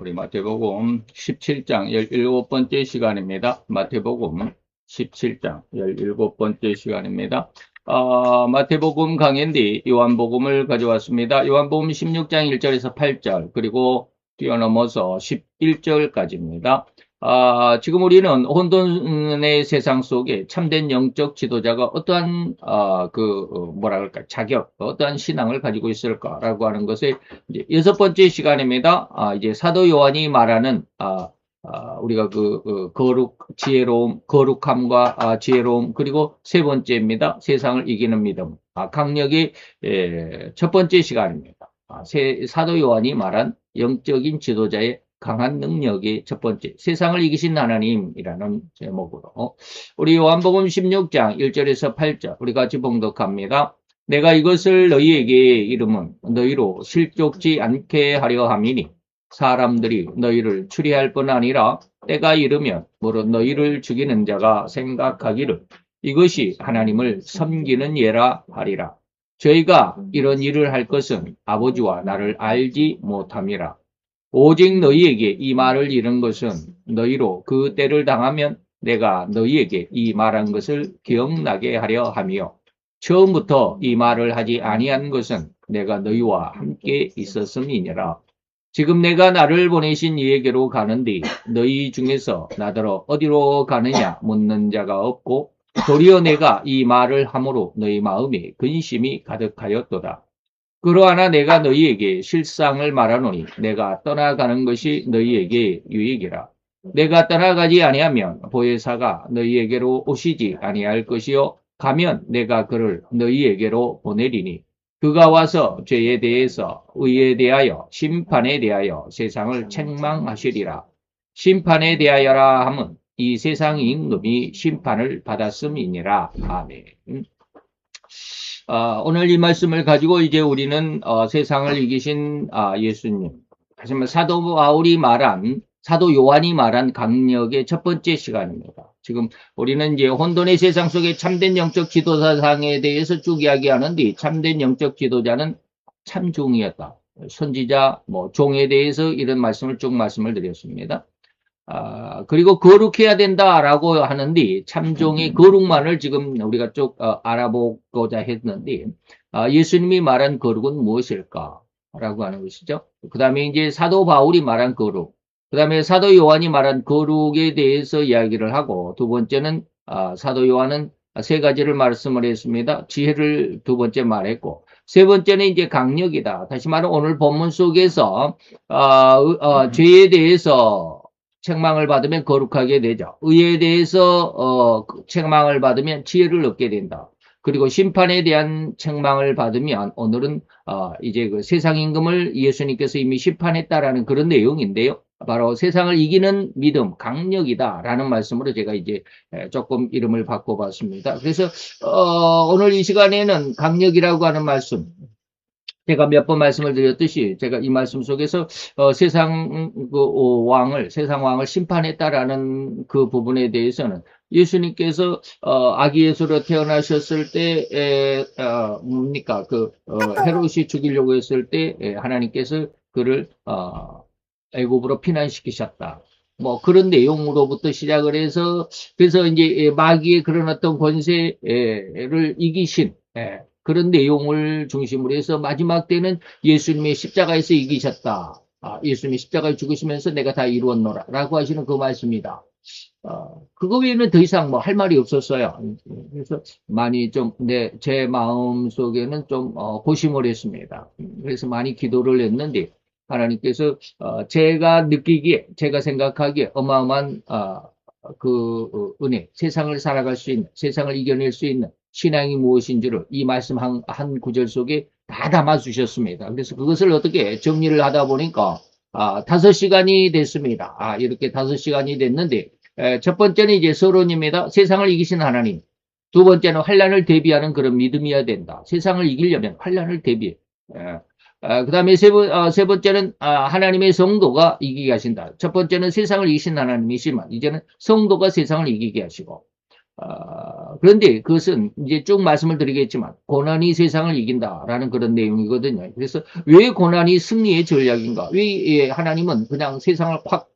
우리 마태복음 17장 17번째 시간입니다. 마태복음 17장 17번째 시간입니다. 마태복음 강해인데 요한복음을 가져왔습니다. 요한복음 16장 1절에서 8절 그리고 뛰어넘어서 11절까지입니다. 지금 우리는 혼돈의 세상 속에 참된 영적 지도자가 어떠한 자격, 어떠한 신앙을 가지고 있을까라고 하는 것을 이제 6번째 시간입니다. 이제 사도 요한이 말하는 우리가 지혜로움, 거룩함과 지혜로움, 그리고 세 번째입니다. 세상을 이기는 믿음. 강력의 첫 번째 시간입니다. 사도 요한이 말한 영적인 지도자의 강한 능력의 첫 번째, 세상을 이기신 하나님이라는 제목으로 우리 요한복음 16장 1절에서 8절 우리 같이 봉독합니다. 내가 이것을 너희에게 이름은 너희로 실족지 않게 하려 함이니 사람들이 너희를 추리할 뿐 아니라 때가 이르면 물론 너희를 죽이는 자가 생각하기를 이것이 하나님을 섬기는 예라 하리라. 저희가 이런 일을 할 것은 아버지와 나를 알지 못함이라. 오직 너희에게 이 말을 이른 것은 너희로 그 때를 당하면 내가 너희에게 이 말한 것을 기억나게 하려 함이요. 처음부터 이 말을 하지 아니한 것은 내가 너희와 함께 있었음이니라. 지금 내가 나를 보내신 이에게로 가는데 너희 중에서 나더러 어디로 가느냐 묻는 자가 없고 도리어 내가 이 말을 함으로 너희 마음에 근심이 가득하였도다. 그러하나 내가 너희에게 실상을 말하노니 내가 떠나가는 것이 너희에게 유익이라. 내가 떠나가지 아니하면 보혜사가 너희에게로 오시지 아니할 것이요 가면 내가 그를 너희에게로 보내리니 그가 와서 죄에 대해서 의에 대하여 심판에 대하여 세상을 책망하시리라. 심판에 대하여라 함은 이 세상 임금이 심판을 받았음이니라. 아멘. 오늘 이 말씀을 가지고 이제 우리는 세상을 이기신 예수님, 하지만 사도 요한이 말한 강력의 첫 번째 시간입니다. 지금 우리는 이제 혼돈의 세상 속에 참된 영적 지도자상에 대해서 쭉 이야기하는데 참된 영적 지도자는 참종이었다. 선지자, 종에 대해서 이런 말씀을 쭉 말씀을 드렸습니다. 그리고 거룩해야 된다라고 하는데 참종의 거룩만을 지금 우리가 쭉 알아보고자 했는데 예수님이 말한 거룩은 무엇일까라고 하는 것이죠. 그 다음에 이제 사도 바울이 말한 거룩, 그 다음에 사도 요한이 말한 거룩에 대해서 이야기를 하고 두 번째는 사도 요한은 세 가지를 말씀을 했습니다. 지혜를 두 번째 말했고 세 번째는 이제 강력이다. 다시 말하면 오늘 본문 속에서 죄에 대해서 책망을 받으면 거룩하게 되죠. 의에 대해서 책망을 받으면 지혜를 얻게 된다. 그리고 심판에 대한 책망을 받으면 오늘은 이제 그 세상 임금을 예수님께서 이미 심판했다라는 그런 내용인데요. 바로 세상을 이기는 믿음, 강력이다라는 말씀으로 제가 이제 조금 이름을 바꿔봤습니다. 그래서 오늘 이 시간에는 강력이라고 하는 말씀, 제가 몇 번 말씀을 드렸듯이 제가 이 말씀 속에서 세상 왕을 심판했다라는 그 부분에 대해서는 예수님께서 아기 예수로 태어나셨을 때 헤롯이 죽이려고 했을 때 하나님께서 그를 애굽으로 피난시키셨다. 그런 내용으로부터 시작을 해서 그래서 이제 마귀의 그런 어떤 권세를 이기신 그런 내용을 중심으로 해서 마지막 때는 예수님의 십자가에서 이기셨다. 예수님이 십자가에 죽으시면서 내가 다 이루었노라 라고 하시는 그 말씀이다. 그거 외에는 더 이상 할 말이 없었어요. 그래서 많이 제 마음 속에는 좀 고심을 했습니다. 그래서 많이 기도를 했는데 하나님께서 제가 느끼기에, 제가 생각하기에 어마어마한 그 은혜, 세상을 살아갈 수 있는, 세상을 이겨낼 수 있는 신앙이 무엇인지를 이 말씀 한 구절 속에 다 담아주셨습니다. 그래서 그것을 어떻게 정리를 하다 보니까 5시간이 됐습니다. 이렇게 5시간이 됐는데 첫 번째는 이제 서론입니다. 세상을 이기신 하나님. 두 번째는 환난을 대비하는 그런 믿음이어야 된다. 세상을 이기려면 환난을 대비해. 그 다음에 세 번째는 하나님의 성도가 이기게 하신다. 첫 번째는 세상을 이기신 하나님이시지만 이제는 성도가 세상을 이기게 하시고 그런데 그것은 이제 쭉 말씀을 드리겠지만 고난이 세상을 이긴다라는 그런 내용이거든요. 그래서 왜 고난이 승리의 전략인가? 왜 하나님은 그냥 세상을 확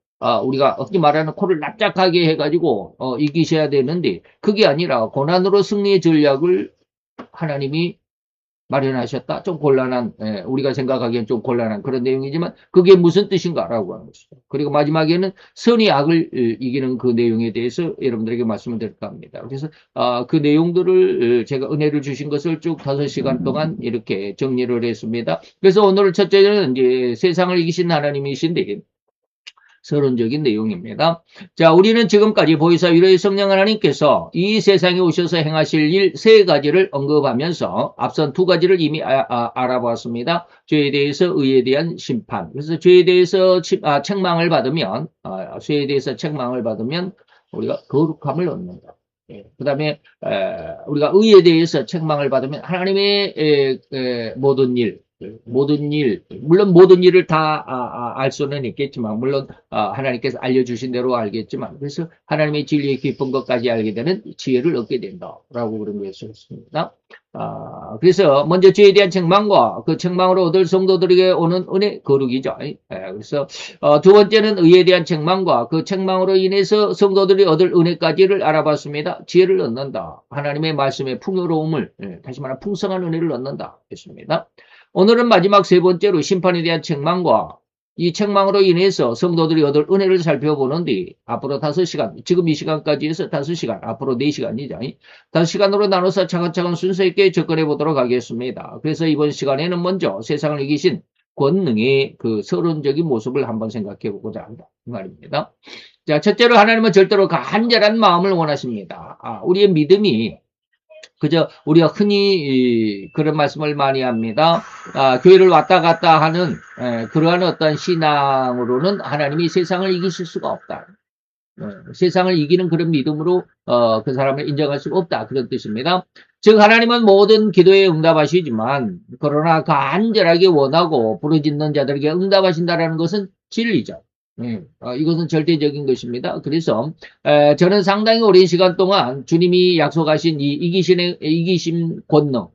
우리가 어떻게 말하는 코를 납작하게 해가지고 이기셔야 되는데 그게 아니라 고난으로 승리의 전략을 하나님이 마련하셨다. 좀 곤란한, 우리가 생각하기엔 좀 곤란한 그런 내용이지만 그게 무슨 뜻인가라고 하는 것이죠. 그리고 마지막에는 선이 악을 이기는 그 내용에 대해서 여러분들에게 말씀을 드릴까 합니다. 그래서 그 내용들을 제가 은혜를 주신 것을 쭉 5시간 동안 이렇게 정리를 했습니다. 그래서 오늘 첫째는 이제 세상을 이기신 하나님이신데 서론적인 내용입니다. 자, 우리는 지금까지 보혜사 위로의 성령 하나님께서 이 세상에 오셔서 행하실 일 3가지를 언급하면서 앞선 2가지를 이미 알아보았습니다. 죄에 대해서 의에 대한 심판. 그래서 죄에 대해서 책망을 받으면 죄에 대해서 책망을 받으면 우리가 거룩함을 얻는다. 그 다음에 우리가 의에 대해서 책망을 받으면 하나님의 모든 일, 물론 모든 일을 다 알 수는 있겠지만, 물론 하나님께서 알려주신 대로 알겠지만, 그래서 하나님의 진리의 깊은 것까지 알게 되는 지혜를 얻게 된다라고 그런 것이었습니다. 그래서 먼저 죄에 대한 책망과 그 책망으로 얻을 성도들에게 오는 은혜 거룩이죠. 그래서 두 번째는 의에 대한 책망과 그 책망으로 인해서 성도들이 얻을 은혜까지를 알아봤습니다. 지혜를 얻는다. 하나님의 말씀의 풍요로움을, 다시 말하면 풍성한 은혜를 얻는다 했습니다. 오늘은 마지막 3번째로 심판에 대한 책망과 이 책망으로 인해서 성도들이 얻을 은혜를 살펴보는데 앞으로 5시간, 지금 이 시간까지 해서 5시간, 앞으로 4시간이죠. 5시간으로 나눠서 차근차근 순서 있게 접근해 보도록 하겠습니다. 그래서 이번 시간에는 먼저 세상을 이기신 권능의 그 서론적인 모습을 한번 생각해 보고자 한다. 그 말입니다. 자, 첫째로 하나님은 절대로 간절한 마음을 원하십니다. 우리의 믿음이 그저 우리가 흔히 그런 말씀을 많이 합니다. 교회를 왔다 갔다 하는 그러한 어떤 신앙으로는 하나님이 세상을 이기실 수가 없다. 세상을 이기는 그런 믿음으로 그 사람을 인정할 수가 없다. 그런 뜻입니다. 즉 하나님은 모든 기도에 응답하시지만 그러나 간절하게 원하고 부르짖는 자들에게 응답하신다는 것은 진리죠. 이것은 절대적인 것입니다. 그래서 저는 상당히 오랜 시간 동안 주님이 약속하신 이 이기심 권능,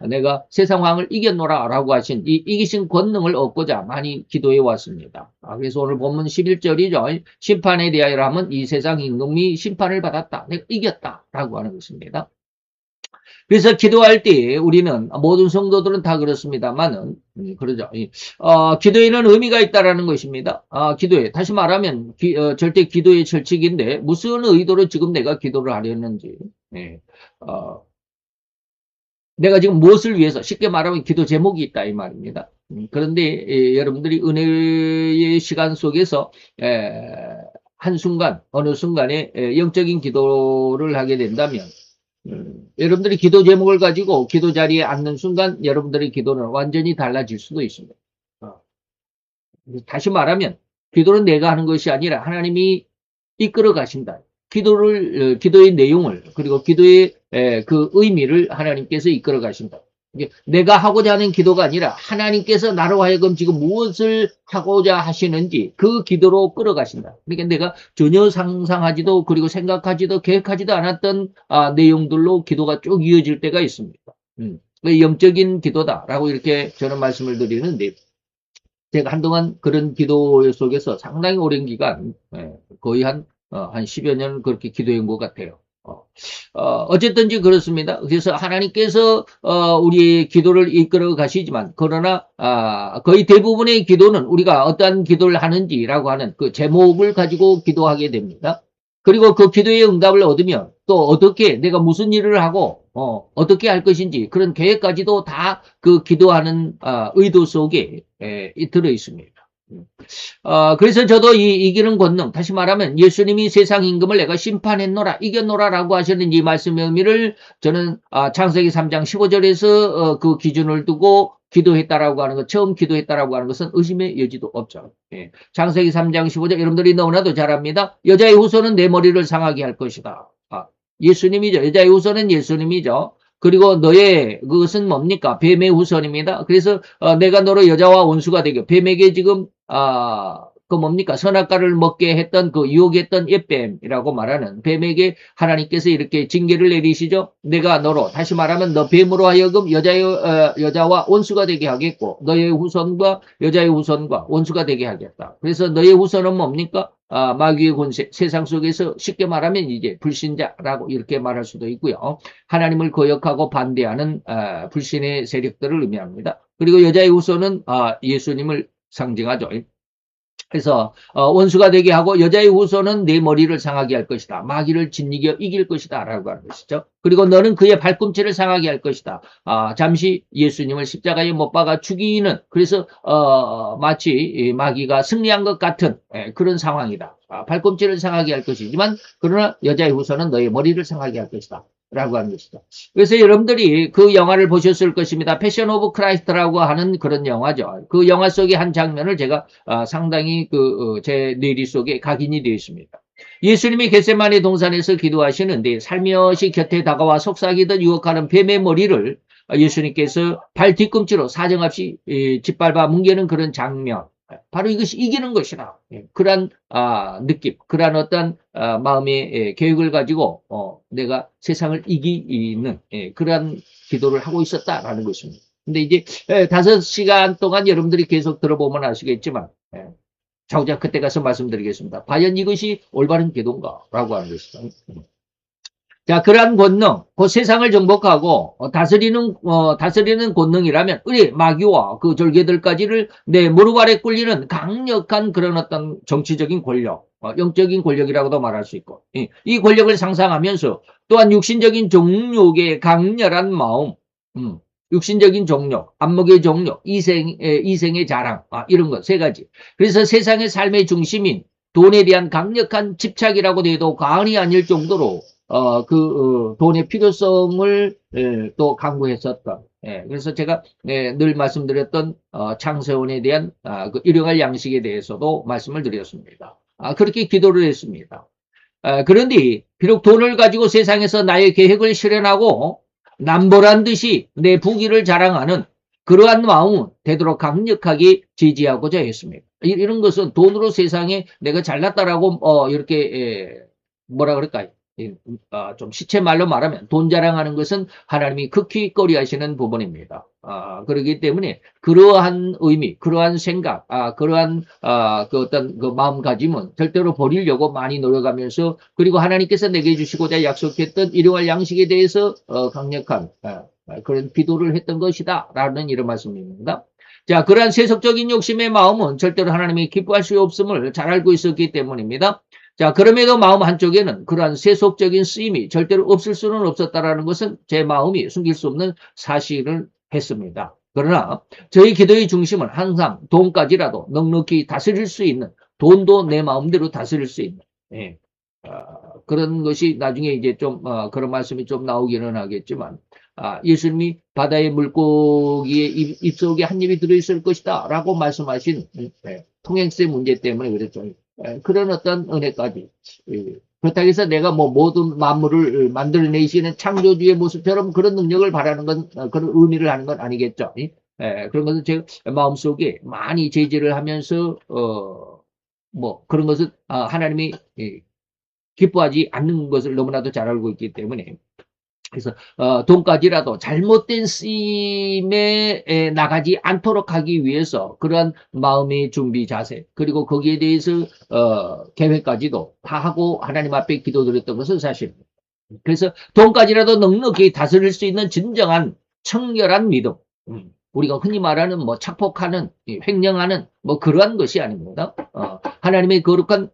내가 세상 왕을 이겼노라 라고 하신 이 이기심 권능을 얻고자 많이 기도해 왔습니다. 그래서 오늘 본문 11절이죠. 심판에 대하여 하면 이 세상 임금이 심판을 받았다. 내가 이겼다 라고 하는 것입니다. 그래서 기도할 때 우리는 모든 성도들은 다 그렇습니다만은 그러죠. 기도에는 의미가 있다라는 것입니다. 기도에 다시 말하면 절대 기도의 철칙인데 무슨 의도로 지금 내가 기도를 하려는지, 내가 지금 무엇을 위해서 쉽게 말하면 기도 제목이 있다 이 말입니다. 그런데 여러분들이 은혜의 시간 속에서 한순간 어느 순간에 영적인 기도를 하게 된다면 여러분들이 기도 제목을 가지고 기도 자리에 앉는 순간 여러분들의 기도는 완전히 달라질 수도 있습니다. 다시 말하면 기도는 내가 하는 것이 아니라 하나님이 이끌어 가신다. 기도의 내용을 그리고 기도의 그 의미를 하나님께서 이끌어 가신다. 내가 하고자 하는 기도가 아니라 하나님께서 나로 하여금 지금 무엇을 하고자 하시는지 그 기도로 끌어가신다. 그러니까 내가 전혀 상상하지도 그리고 생각하지도 계획하지도 않았던 내용들로 기도가 쭉 이어질 때가 있습니다. 영적인 기도다라고 이렇게 저는 말씀을 드리는데 제가 한동안 그런 기도 속에서 상당히 오랜 기간 거의 한 10여 년 그렇게 기도한 것 같아요. 어쨌든지 그렇습니다. 그래서 하나님께서 우리의 기도를 이끌어 가시지만 그러나 거의 대부분의 기도는 우리가 어떠한 기도를 하는지라고 하는 그 제목을 가지고 기도하게 됩니다. 그리고 그 기도의 응답을 얻으면 또 어떻게 내가 무슨 일을 하고 어떻게 할 것인지 그런 계획까지도 다 그 기도하는 의도 속에 들어 있습니다. 그래서 저도 이 이기는 권능, 다시 말하면 예수님이 세상 임금을 내가 심판했노라, 이겼노라 라고 하시는 이 말씀의 의미를 저는 창세기 3장 15절에서 그 기준을 두고 기도했다라고 하는 것, 처음 기도했다라고 하는 것은 의심의 여지도 없죠. 창세기 3장 15절 여러분들이 너무나도 잘 압니다. 여자의 후손은 내 머리를 상하게 할 것이다. 예수님이죠. 여자의 후손은 예수님이죠. 그리고 너의 그것은 뭡니까? 뱀의 후손입니다. 그래서 내가 너로 여자와 원수가 되게 뱀에게 지금 그 뭡니까? 선악과를 먹게 했던 그 유혹했던 옛뱀이라고 말하는 뱀에게 하나님께서 이렇게 징계를 내리시죠. 내가 너로, 다시 말하면 너 뱀으로 하여금 여자와 원수가 되게 하겠고 너의 후손과 여자의 후손과 원수가 되게 하겠다. 그래서 너의 후손은 뭡니까? 마귀의 권세, 세상 속에서 쉽게 말하면 이제 불신자라고 이렇게 말할 수도 있고요. 하나님을 거역하고 반대하는 불신의 세력들을 의미합니다. 그리고 여자의 후손은 예수님을 상징하죠. 그래서 원수가 되게 하고 여자의 후손은 내 머리를 상하게 할 것이다. 마귀를 짓이겨 이길 것이다 라고 하는 것이죠. 그리고 너는 그의 발꿈치를 상하게 할 것이다. 잠시 예수님을 십자가에 못 박아 죽이는, 그래서 마치 마귀가 승리한 것 같은 그런 상황이다. 발꿈치를 상하게 할 것이지만 그러나 여자의 후손은 너의 머리를 상하게 할 것이다 라고 하는 것이죠. 그래서 여러분들이 그 영화를 보셨을 것입니다. 패션 오브 크라이스트라고 하는 그런 영화죠. 그 영화 속의 한 장면을 제가 상당히 제 뇌리 속에 각인이 되어 있습니다. 예수님이 겟세마네 동산에서 기도하시는데 살며시 곁에 다가와 속삭이듯 유혹하는 뱀의 머리를 예수님께서 발 뒤꿈치로 사정없이 짓밟아 뭉개는 그런 장면, 바로 이것이 이기는 것이다. 그러한 느낌, 그러한 어떤 마음의 계획을 가지고 내가 세상을 이기는 그러한 기도를 하고 있었다라는 것입니다. 근데 이제 5시간 동안 여러분들이 계속 들어보면 아시겠지만 자우자 그때 가서 말씀드리겠습니다. 과연 이것이 올바른 기도인가? 라고 하는 것이죠. 자, 그러한 권능, 그 세상을 정복하고 다스리는 권능이라면 우리 마귀와 그 졸개들까지를 내 무릎 아래 꿇리는 강력한 그런 어떤 정치적인 권력, 영적인 권력이라고도 말할 수 있고, 이 권력을 상상하면서 또한 육신적인 정욕의 강렬한 마음, 육신적인 정욕, 안목의 정욕, 이생의 자랑, 이런 것 세 가지. 그래서 세상의 삶의 중심인 돈에 대한 강력한 집착이라고 해도 과언이 아닐 정도로 돈의 필요성을 또 강구했었던. 그래서 제가 늘 말씀드렸던 창세원에 대한 그 일용할 양식에 대해서도 말씀을 드렸습니다. 그렇게 기도를 했습니다. 그런데 비록 돈을 가지고 세상에서 나의 계획을 실현하고 남보란 듯이 내 부귀를 자랑하는 그러한 마음은 되도록 강력하게 지지하고자 했습니다. 이런 것은 돈으로 세상에 내가 잘났다라고 이렇게 뭐라 그럴까요? 좀 시체말로 말하면 돈 자랑하는 것은 하나님이 극히 꺼려하시는 부분입니다. 그렇기 때문에 그러한 의미, 그러한 생각, 그러한 그 어떤 그 마음가짐은 절대로 버리려고 많이 노력하면서, 그리고 하나님께서 내게 주시고자 약속했던 일용할 양식에 대해서 강력한 그런 기도를 했던 것이다 라는 이런 말씀입니다. 자, 그러한 세속적인 욕심의 마음은 절대로 하나님이 기뻐할 수 없음을 잘 알고 있었기 때문입니다. 자, 그럼에도 마음 한쪽에는 그러한 세속적인 쓰임이 절대로 없을 수는 없었다라는 것은 제 마음이 숨길 수 없는 사실을 했습니다. 그러나 저희 기도의 중심은 항상 돈까지라도 넉넉히 다스릴 수 있는, 돈도 내 마음대로 다스릴 수 있는 그런 것이 나중에 이제 좀 그런 말씀이 좀 나오기는 하겠지만, 예수님이 바다의 물고기의 입속에 한 입이 들어있을 것이다 라고 말씀하신 통행세 문제 때문에 그랬죠. 그런 어떤 은혜까지. 그렇다고 해서 내가 뭐 모든 만물을 만들어내시는 창조주의 모습처럼 그런 능력을 바라는 건, 그런 의미를 하는 건 아니겠죠. 그런 것은 제가 마음속에 많이 제지를 하면서 뭐 그런 것은 하나님이 기뻐하지 않는 것을 너무나도 잘 알고 있기 때문에, 그래서 돈까지라도 잘못된 쓰임에 나가지 않도록 하기 위해서 그러한 마음의 준비 자세, 그리고 거기에 대해서 계획까지도 다 하고 하나님 앞에 기도드렸던 것은 사실입니다. 그래서 돈까지라도 넉넉히 다스릴 수 있는 진정한 청결한 믿음, 우리가 흔히 말하는 뭐 착복하는, 횡령하는 뭐 그러한 것이 아닙니다. 하나님의 거룩한,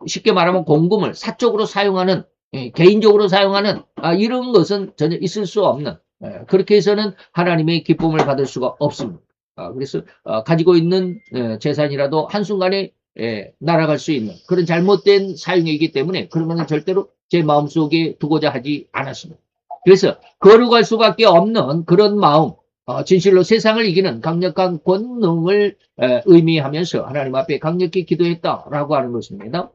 쉽게 말하면 공금을 사적으로 사용하는, 개인적으로 사용하는 이런 것은 전혀 있을 수 없는, 그렇게 해서는 하나님의 기쁨을 받을 수가 없습니다. 그래서 가지고 있는 재산이라도 한순간에 날아갈 수 있는 그런 잘못된 사용이기 때문에 그러면 절대로 제 마음속에 두고자 하지 않았습니다. 그래서 거룩할 수밖에 없는 그런 마음, 진실로 세상을 이기는 강력한 권능을 의미하면서 하나님 앞에 강력히 기도했다라고 하는 것입니다.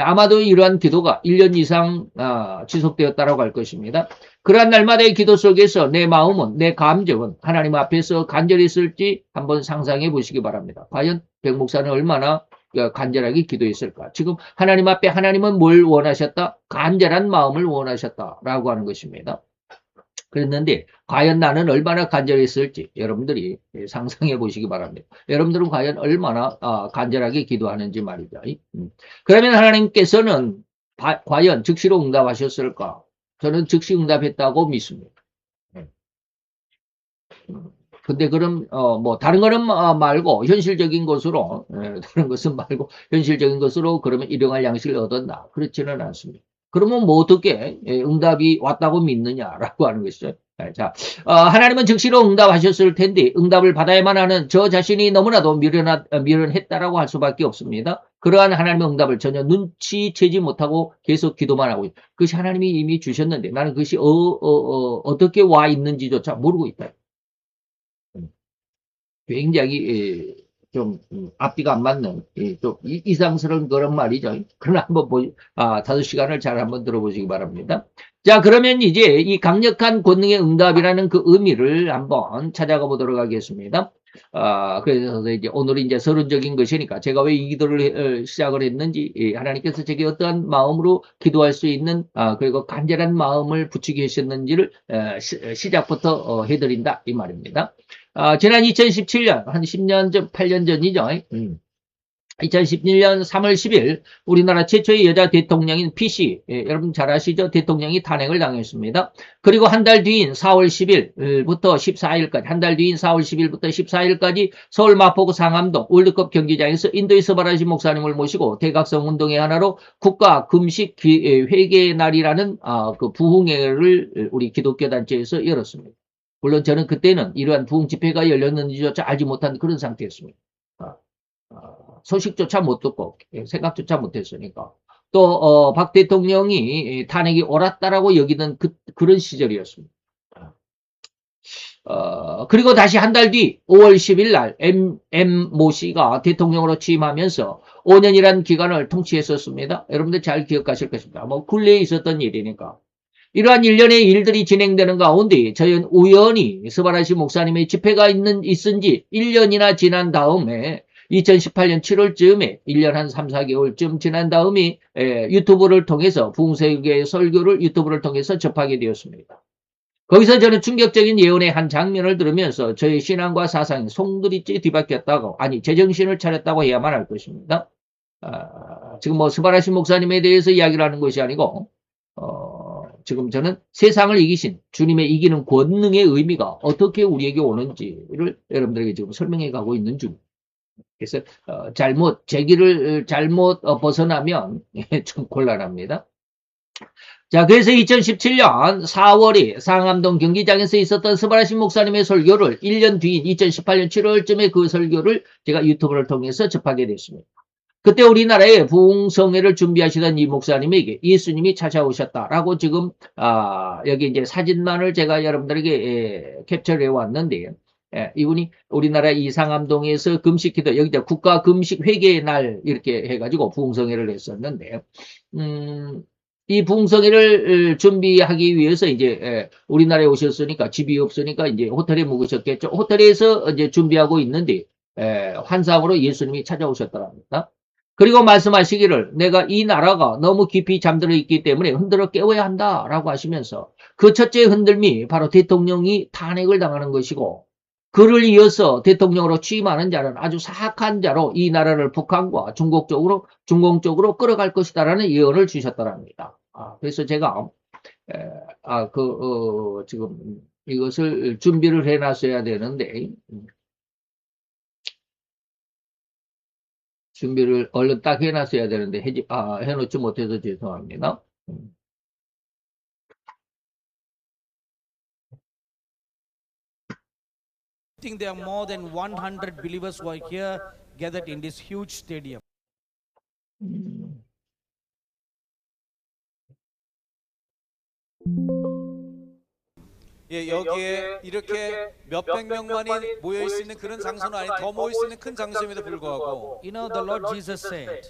아마도 이러한 기도가 1년 이상 지속되었다라고 할 것입니다. 그러한 날마다의 기도 속에서 내 마음은, 내 감정은 하나님 앞에서 간절히 있을지 한번 상상해 보시기 바랍니다. 과연 백 목사는 얼마나 간절하게 기도했을까? 지금 하나님 앞에 하나님은 뭘 원하셨다? 간절한 마음을 원하셨다라고 하는 것입니다. 그랬는데 과연 나는 얼마나 간절했을지 여러분들이 상상해 보시기 바랍니다. 여러분들은 과연 얼마나 간절하게 기도하는지 말이죠. 그러면 하나님께서는 과연 즉시로 응답하셨을까? 저는 즉시 응답했다고 믿습니다. 근데 그럼 뭐 다른 거는 말고 현실적인 것으로 다른 것은 말고 현실적인 것으로 그러면 일용할 양식을 얻었나? 그렇지는 않습니다. 그러면 뭐 어떻게 응답이 왔다고 믿느냐라고 하는 것이죠. 자, 하나님은 즉시로 응답하셨을 텐데 응답을 받아야만 하는 저 자신이 너무나도 미련했다라고 할 수밖에 없습니다. 그러한 하나님의 응답을 전혀 눈치채지 못하고 계속 기도만 하고 있다. 그것이 하나님이 이미 주셨는데 나는 그것이 어떻게 와 있는지조차 모르고 있다. 굉장히 좀 앞뒤가 안 맞는 좀 이상스러운 그런 말이죠. 그러나 한번 5시간을 잘 한번 들어보시기 바랍니다. 자, 그러면 이제 이 강력한 권능의 응답이라는 그 의미를 한번 찾아가 보도록 하겠습니다. 그래서 이제 오늘은 이제 서론적인 것이니까 제가 왜 이 기도를 시작을 했는지 하나님께서 제게 어떠한 마음으로 기도할 수 있는 그리고 간절한 마음을 붙이게 하셨는지를 시작부터 해드린다 이 말입니다. 지난 2017년 한 10년 전 8년 전이죠. 2017년 3월 10일 우리나라 최초의 여자 대통령인 PC 여러분 잘 아시죠? 대통령이 탄핵을 당했습니다. 그리고 한 달 뒤인 4월 10일부터 14일까지 한 달 뒤인 4월 10일부터 14일까지 서울 마포구 상암동 월드컵 경기장에서 인도의 스바라시 목사님을 모시고 대각성 운동의 하나로 국가 금식 회개의 날이라는 그 부흥회를 우리 기독교 단체에서 열었습니다. 물론 저는 그때는 이러한 부흥 집회가 열렸는지조차 알지 못한 그런 상태였습니다. 소식조차 못 듣고 생각조차 못했으니까. 또 박 대통령이 탄핵이 옳았다라고 여기는 그런 시절이었습니다. 그리고 다시 한 달 뒤 5월 10일 날 모 씨가 대통령으로 취임하면서 5년이라는 기간을 통치했었습니다. 여러분들 잘 기억하실 것입니다. 뭐 근래에 있었던 일이니까. 이러한 일련의 일들이 진행되는 가운데 저희는 우연히 스바라시 목사님의 집회가 있은 지 1년이나 지난 다음에 2018년 7월쯤에 1년 한 3, 4개월쯤 지난 다음에 유튜브를 통해서 부흥세계의 설교를 유튜브를 통해서 접하게 되었습니다. 거기서 저는 충격적인 예언의 한 장면을 들으면서 저의 신앙과 사상이 송두리째 뒤바뀌었다고 아니 제정신을 차렸다고 해야만 할 것입니다. 지금 뭐 스바라시 목사님에 대해서 이야기를 하는 것이 아니고 지금 저는 세상을 이기신 주님의 이기는 권능의 의미가 어떻게 우리에게 오는지를 여러분들에게 지금 설명해 가고 있는 중입니다. 그래서 제 길을 잘못 벗어나면 좀 곤란합니다. 자, 그래서 2017년 4월에 상암동 경기장에서 있었던 스바라시 목사님의 설교를 1년 뒤인 2018년 7월쯤에 그 설교를 제가 유튜브를 통해서 접하게 됐습니다. 그때 우리나라에 부흥성회를 준비하시던 이 목사님에게 예수님이 찾아오셨다라고 지금 여기 이제 사진만을 제가 여러분들에게 캡처를 해왔는데 이분이 우리나라 이 상암동에서 금식기도 여기 이제 국가 금식 회개의 날 이렇게 해가지고 부흥성회를 했었는데 이 부흥성회를 준비하기 위해서 이제 우리나라에 오셨으니까 집이 없으니까 이제 호텔에 묵으셨겠죠. 호텔에서 이제 준비하고 있는데 환상으로 예수님이 찾아오셨더랍니다. 그리고 말씀하시기를 내가 이 나라가 너무 깊이 잠들어 있기 때문에 흔들어 깨워야 한다라고 하시면서 그 첫째 흔들미 바로 대통령이 탄핵을 당하는 것이고 그를 이어서 대통령으로 취임하는 자는 아주 사악한 자로 이 나라를 북한과 중공 쪽으로 끌어갈 것이다라는 예언을 주셨더랍니다. 그래서 제가 지금 이것을 준비를 해놨어야 되는데 준비를 얼른 딱 해놨어야 되는데 해놓지 못해서 죄송합니다. I think there are more than 100 believers who are here gathered in this huge stadium. 예, 여기에 이렇게 몇백 명만이 모여 있을 수 있는 그런 장소는 아닌 더 모일 수 있는 큰 장소임에도 불구하고 You know, the Lord Jesus said,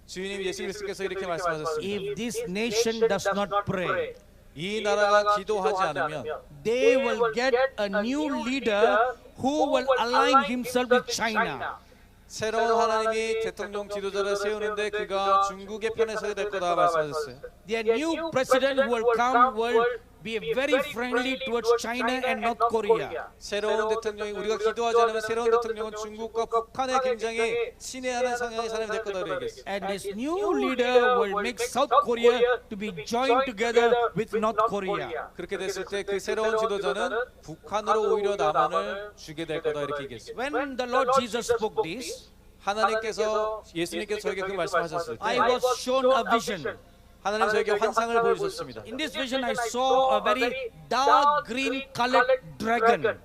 주님 예수 그리스도께서 이렇게 말씀하셨습니다. if this nation does not pray, 이 나라가 기도하지 않으면 they will get a new leader who will align himself with China. 새로운 하나님이 대통령 지도자를 세우는데 그가 중국의 편에 서야 될 거다 말씀하셨어요. The new president who will come will be very friendly towards China and North Korea. 새로운 대통령이 우리가 기도하지 않으면 새로운 대통령은 중국과 북한에 굉장히 친애하는 성향의 사람이 될 거다 얘기했어요. And this new leader will make South Korea to be joined together with North Korea. 그렇게 됐을 때 그 새로운 지도자는 북한으로 오히려 남한을 주게 될 거다 이렇게 얘기했어요. When the Lord Jesus spoke this, 하나님께서 예수님께서 저에게 그 말씀하셨을 때 I was shown a vision. 하나님 저에게 환상을 보여주셨습니다. In this vision, I saw a very dark green colored dragon.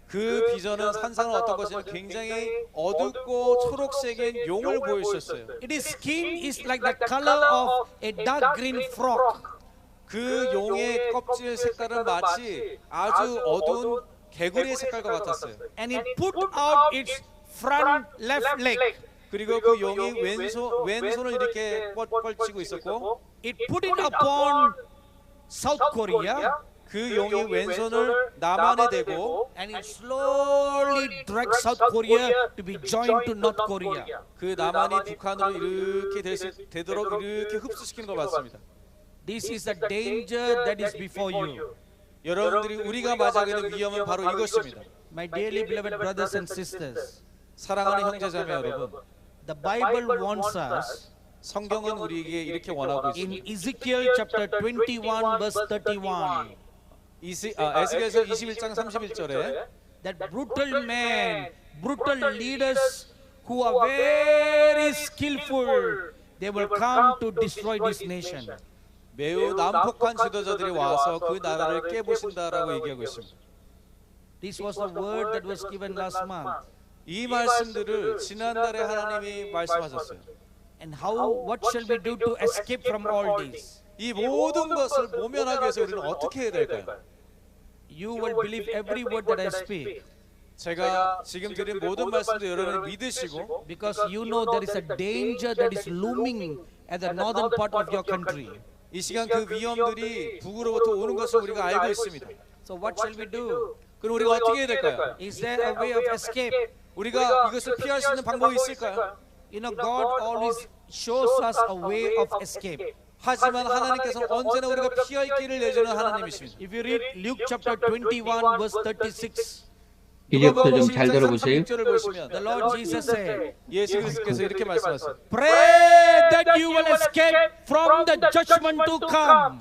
그 비전은 환상은 어떤 것이냐면 굉장히 어둡고 초록색인 용을 보여주셨어요. Its skin is like the color of a dark green frog. 그 용의 껍질 색깔은 마치 아주 어두운 개구리의 색깔과 같았어요. And it put out its front left leg. 그리고 그 용이 왼손을 이렇게 뻗치고 있었고 It put it upon South Korea. 그 용이 왼손을 남한에 대고 And it slowly dragged South Korea to be joined to North Korea. 그 남한이 북한으로 이렇게 되도록 이렇게 흡수시키는 걸 봤습니다. This is the danger that is before you. 여러분들이 우리가 맞이하게 된 위험은 바로 이것입니다. My dearly beloved brothers and sisters, 사랑하는 형제자매 여러분, the Bible warns us 성경은 우리에게 이렇게 원하고 in 있습니다. Ezekiel chapter 21 verse 31 에스겔서 21장 31절에 that brutal men, brutal leaders who are very skillful, they will come to destroy this nation. 매우 난폭한 지도자들이 와서 그 나라를 깨부신다라고 얘기하고 있습니다. This was the word that was given last month. 이 말씀들을 지난달에 하나님이 말씀하셨어요. And what shall we do to escape from all this? 이 모든 것을 모면하기 위해서 우리는 어떻게 해야 될까요? You will believe every word that I speak 제가 지금 드린 모든 말씀도 여러분이 믿으시고 because you know there is a danger that is looming at the northern part of your country. 이 시간 그 위험들이 북으로부터 오는 것을 우리가 알고 있습니다. So what shall we do? 그럼 우리가 어떻게 해야 될까요? Is there a way of escape? 우리가 이것을 피할 수 있는 방법이 있을까요? You know, God always shows us a way of escape. 하지만 하나님께서는 언제나 우리가 피할 길을 내주는 하나님이십니다. If you read Luke chapter 21 verse 36, 이제부터 좀 잘 들어보세요. the Lord Jesus said, 예수 그리스도께서 이렇게 말씀하셨어요. pray that you will escape from the judgment to come.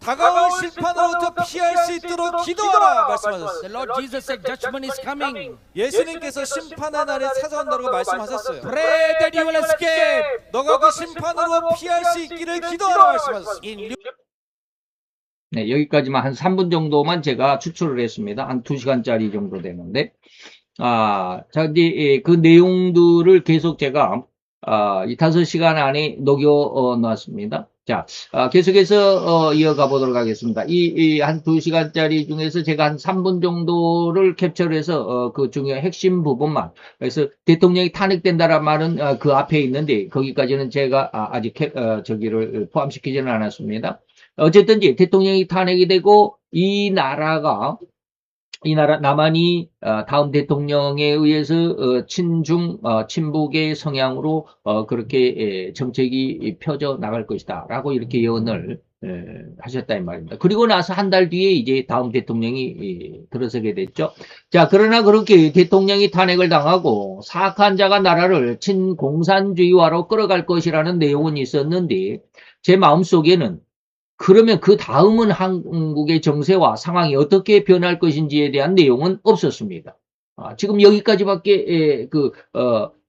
다가올 심판으로부터 피할 수 있도록 기도하라 말씀하셨어요. The Lord Jesus said judgment is coming. 예수님께서 심판의 날이 찾아온다고 말씀하셨어요. Pray that you will escape. 너가 그 심판으로 피할 수 있기를 기도하라 말씀하셨어요. In Luke 네, 여기까지만 한 3분 정도만 제가 추출을 했습니다. 한 2시간짜리 정도 되는데, 자, 이제 그 내용들을 계속 제가, 이 5시간 안에 녹여 놨습니다. 자, 계속해서, 이어가 보도록 하겠습니다. 한 2시간짜리 중에서 제가 한 3분 정도를 캡처를 해서, 그 중요한 핵심 부분만. 그래서 대통령이 탄핵된다란 말은, 그 앞에 있는데, 거기까지는 제가 아직, 저기를 포함시키지는 않았습니다. 어쨌든지 대통령이 탄핵이 되고 이 나라 남한이 다음 대통령에 의해서 친북의 성향으로 그렇게 정책이 펴져 나갈 것이다 라고 이렇게 예언을 하셨다 이 말입니다. 그리고 나서 한 달 뒤에 이제 다음 대통령이 들어서게 됐죠. 자, 그러나 그렇게 대통령이 탄핵을 당하고 사악한 자가 나라를 친공산주의화로 끌어갈 것이라는 내용은 있었는데 제 마음속에는 그러면 그 다음은 한국의 정세와 상황이 어떻게 변할 것인지에 대한 내용은 없었습니다. 지금 여기까지밖에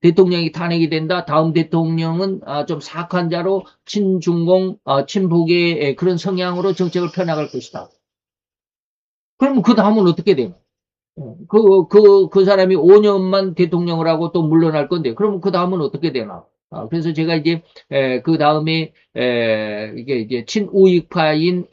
대통령이 탄핵이 된다. 다음 대통령은 좀 사악한 자로 친중공, 친북의 그런 성향으로 정책을 펴나갈 것이다. 그러면 그 다음은 어떻게 되나? 그 사람이 5년만 대통령을 하고 또 물러날 건데, 그러면 그 다음은 어떻게 되나? 그래서 제가 이제, 그 다음에, 이게 이제 친우익파인,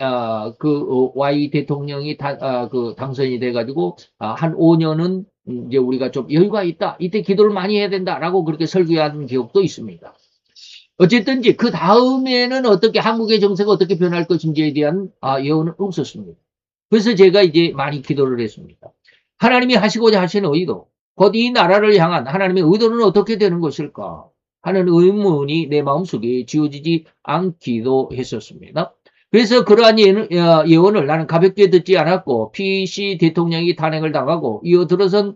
Y 대통령이 당선이 돼가지고, 한 5년은 이제 우리가 좀 여유가 있다. 이때 기도를 많이 해야 된다라고 그렇게 설교한 기억도 있습니다. 어쨌든지 그 다음에는 어떻게 한국의 정세가 어떻게 변할 것인지에 대한 예언은 없었습니다. 그래서 제가 이제 많이 기도를 했습니다. 하나님이 하시고자 하시는 의도, 곧 이 나라를 향한 하나님의 의도는 어떻게 되는 것일까 하는 의문이 내 마음속에 지워지지 않기도 했었습니다. 그래서 그러한 예언을 나는 가볍게 듣지 않았고 PC 대통령이 탄핵을 당하고 이어들어선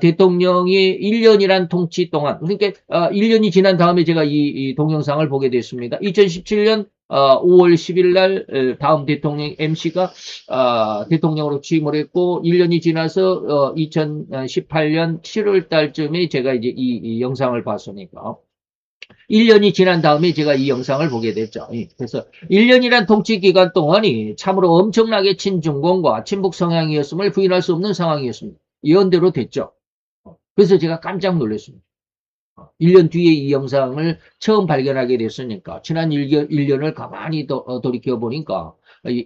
대통령이 1년이란 통치 동안 그러니까 1년이 지난 다음에 제가 이 동영상을 보게 됐습니다. 2017년 5월 10일 날 다음 대통령 MC가 대통령으로 취임을 했고 1년이 지나서 2018년 7월 달쯤에 제가 이제 이 영상을 봤으니까 1년이 지난 다음에 제가 이 영상을 보게 됐죠. 그래서 1년이란 통치 기간 동안이 참으로 엄청나게 친중공과 친북 성향이었음을 부인할 수 없는 상황이었습니다. 예언대로 됐죠. 그래서 제가 깜짝 놀랐습니다. 1년 뒤에 이 영상을 처음 발견하게 됐으니까 지난 1년을 가만히 돌이켜 보니까 이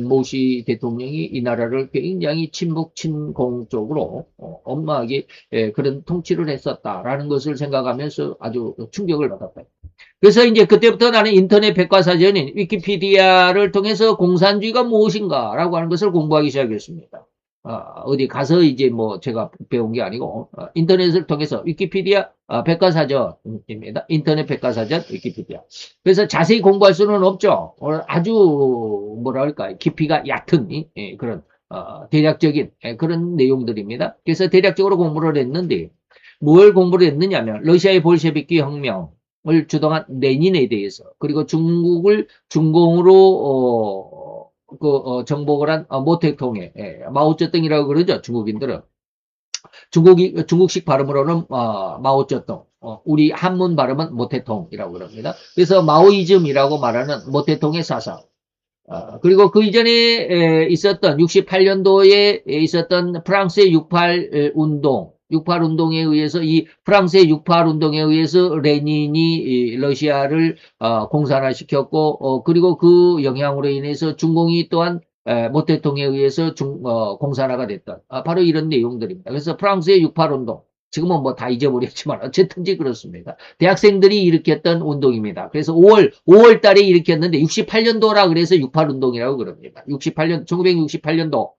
모시 대통령이 이 나라를 굉장히 친북 친공 쪽으로 엄하게 그런 통치를 했었다라는 것을 생각하면서 아주 충격을 받았다. 그래서 이제 그때부터 나는 인터넷 백과사전인 위키피디아를 통해서 공산주의가 무엇인가라고 하는 것을 공부하기 시작했습니다. 어디 가서 이제 뭐 제가 배운 게 아니고 인터넷을 통해서 위키피디아 백과사전입니다. 인터넷 백과사전 위키피디아. 그래서 자세히 공부할 수는 없죠. 아주 뭐랄까 깊이가 얕은 그런 대략적인 그런 내용들입니다. 그래서 대략적으로 공부를 했는데 뭘 공부를 했느냐면 러시아의 볼셰비키 혁명을 주동한 레닌에 대해서 그리고 중국을 중공으로 정복을 한 모택동의 마오쩌둥이라고 그러죠. 중국인들은 중국식 발음으로는 마오쩌둥, 우리 한문 발음은 모택동이라고 그럽니다. 그래서 마오이즘이라고 말하는 모택동의 사상. 그리고 그 이전에 있었던 68년도에 있었던 프랑스의 68 운동, 68 운동에 의해서 이 프랑스의 68 운동에 의해서 레닌이 러시아를 공산화시켰고 그리고 그 영향으로 인해서 중공이 또한 모택동에 의해서 공산화가 됐던 바로 이런 내용들입니다. 그래서 프랑스의 68 운동 지금은 뭐 다 잊어버렸지만 어쨌든지 그렇습니다. 대학생들이 일으켰던 운동입니다. 그래서 5월 달에 일으켰는데 68년도라 그래서 68 운동이라고 그럽니다. 1968년도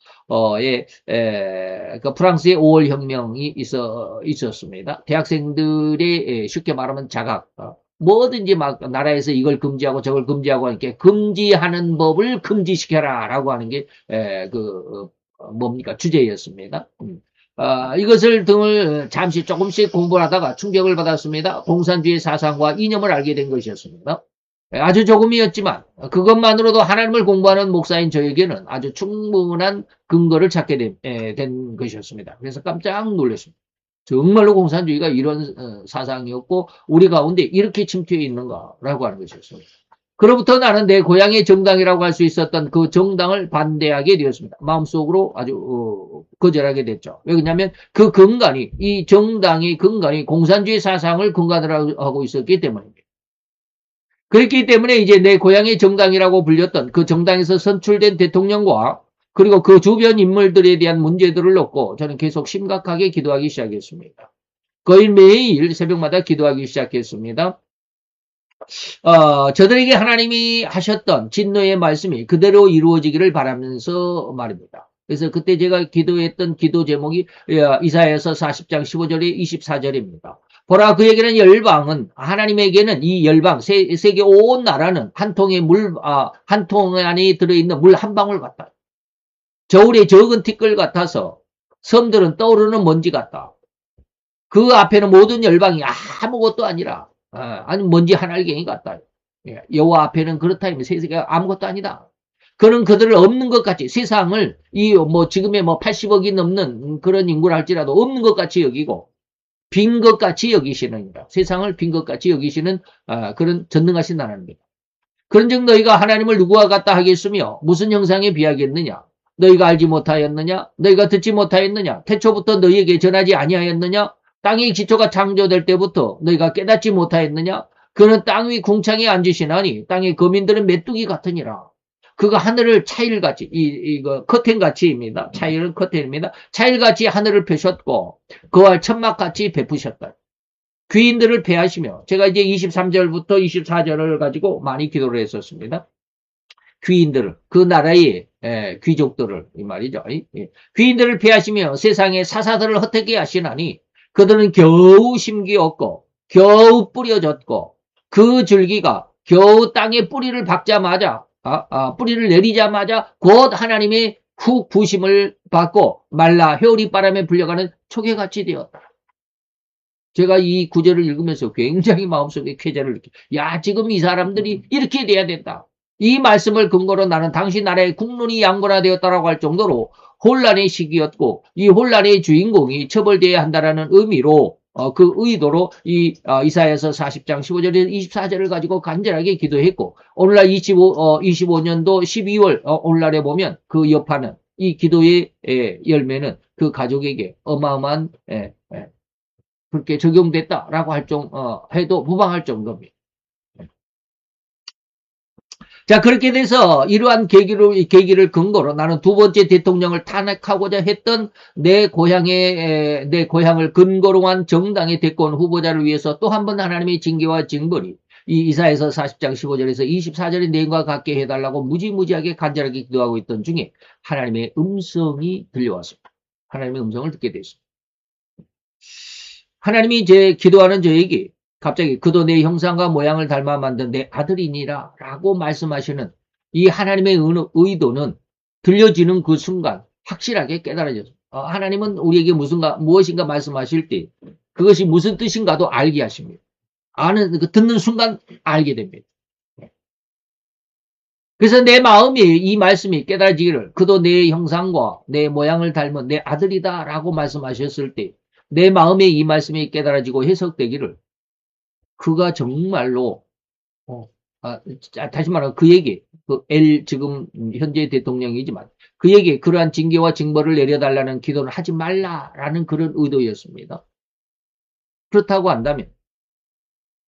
그 프랑스의 5월 혁명이 있었습니다. 대학생들의 쉽게 말하면 자각, 뭐든지 막 나라에서 이걸 금지하고 저걸 금지하고 이렇게 금지하는 법을 금지시켜라라고 하는 게 뭡니까 주제였습니다. 이것을 등을 잠시 조금씩 공부를 하다가 충격을 받았습니다. 공산주의 사상과 이념을 알게 된 것이었습니다. 아주 조금이었지만 그것만으로도 하나님을 공부하는 목사인 저에게는 아주 충분한 근거를 찾게 된 것이었습니다. 그래서 깜짝 놀랐습니다. 정말로 공산주의가 이런 사상이었고 우리 가운데 이렇게 침투해 있는가라고 하는 것이었습니다. 그로부터 나는 내 고향의 정당이라고 할 수 있었던 그 정당을 반대하게 되었습니다. 마음속으로 아주 거절하게 됐죠. 왜냐하면 그 근간이 이 정당의 근간이 공산주의 사상을 근간으로 하고 있었기 때문입니다. 그렇기 때문에 이제 내 고향의 정당이라고 불렸던 그 정당에서 선출된 대통령과 그리고 그 주변 인물들에 대한 문제들을 놓고 저는 계속 심각하게 기도하기 시작했습니다. 거의 매일 새벽마다 기도하기 시작했습니다. 저들에게 하나님이 하셨던 진노의 말씀이 그대로 이루어지기를 바라면서 말입니다. 그래서 그때 제가 기도했던 기도 제목이 이사야서 40장 15절에 24절입니다. 보라 그에게는 열방은 하나님에게는 이 열방 세계 온 나라는 한 통의 한 통 안에 들어있는 물 한 방울 같다. 저울에 적은 티끌 같아서 섬들은 떠오르는 먼지 같다. 그 앞에는 모든 열방이 아무것도 아니라 아니 먼지 한 알갱이 같다. 여호와 앞에는 그렇다 하면 세계가 아무것도 아니다. 그는 그들을 없는 것 같이 세상을 지금의 80억이 넘는 그런 인구를 할지라도 없는 것 같이 여기고 빈 것 같이 여기시는이다. 세상을 빈 것 같이 여기시는 그런 전능하신 하나님입니다. 그런즉 너희가 하나님을 누구와 같다 하겠으며 무슨 형상에 비하겠느냐? 너희가 알지 못하였느냐? 너희가 듣지 못하였느냐? 태초부터 너희에게 전하지 아니하였느냐? 땅의 기초가 창조될 때부터 너희가 깨닫지 못하였느냐? 그는 땅 위 궁창에 앉으시나니 땅의 거민들은 메뚜기 같으니라. 그가 하늘을 차일같이 이거 커튼같이입니다. 차일은 커튼입니다. 차일같이 하늘을 펴셨고 그와 천막같이 베푸셨다. 귀인들을 패하시며 제가 이제 23절부터 24절을 가지고 많이 기도를 했었습니다. 귀인들을 그 나라에 귀족들을 이 말이죠. 귀인들을 피하시며 세상의 사사들을 헛되게 하시나니 그들은 겨우 심기었고 겨우 뿌려졌고 그 줄기가 겨우 땅에 뿌리를 박자마자 뿌리를 내리자마자 곧 하나님의 훅 부심을 받고 말라 회오리바람에 불려가는 초계같이 되었다. 제가 이 구절을 읽으면서 굉장히 마음속에 쾌재를 느껴요. 야, 지금 이 사람들이 이렇게 돼야 된다. 이 말씀을 근거로 나는 당시 나라의 국론이 양분화되었다라고 할 정도로 혼란의 시기였고 이 혼란의 주인공이 처벌되어야 한다라는 의미로 그 의도로 이사야서 40장 15절에서 24절을 가지고 간절하게 기도했고 오늘날 25년도 12월 오늘날에 보면 그 여파는 이 기도의 열매는 그 가족에게 어마어마한 그렇게 적용됐다라고 해도 무방할 정도입니다. 자, 그렇게 돼서 이러한 계기를 근거로 나는 두 번째 대통령을 탄핵하고자 했던 내 고향을 근거로 한 정당의 대권 후보자를 위해서 또 한 번 하나님의 징계와 징벌이 이 이사야서 40장 15절에서 24절의 내용과 같게 해달라고 무지무지하게 간절하게 기도하고 있던 중에 하나님의 음성이 들려왔습니다. 하나님의 음성을 듣게 됐습니다. 하나님이 기도하는 저에게 갑자기 그도 내 형상과 모양을 닮아 만든 내 아들이니라 라고 말씀하시는 이 하나님의 의도는 들려지는 그 순간 확실하게 깨달아졌습니다. 하나님은 우리에게 무엇인가 말씀하실 때 그것이 무슨 뜻인가도 알게 하십니다. 듣는 순간 알게 됩니다. 그래서 내 마음이 이 말씀이 깨달아지기를 그도 내 형상과 내 모양을 닮은 내 아들이다 라고 말씀하셨을 때 내 마음에 이 말씀이 깨달아지고 해석되기를 그가 정말로 다시 말하면 그에게 지금 현재 대통령이지만 그에게 그러한 징계와 징벌을 내려달라는 기도를 하지 말라라는 그런 의도였습니다. 그렇다고 한다면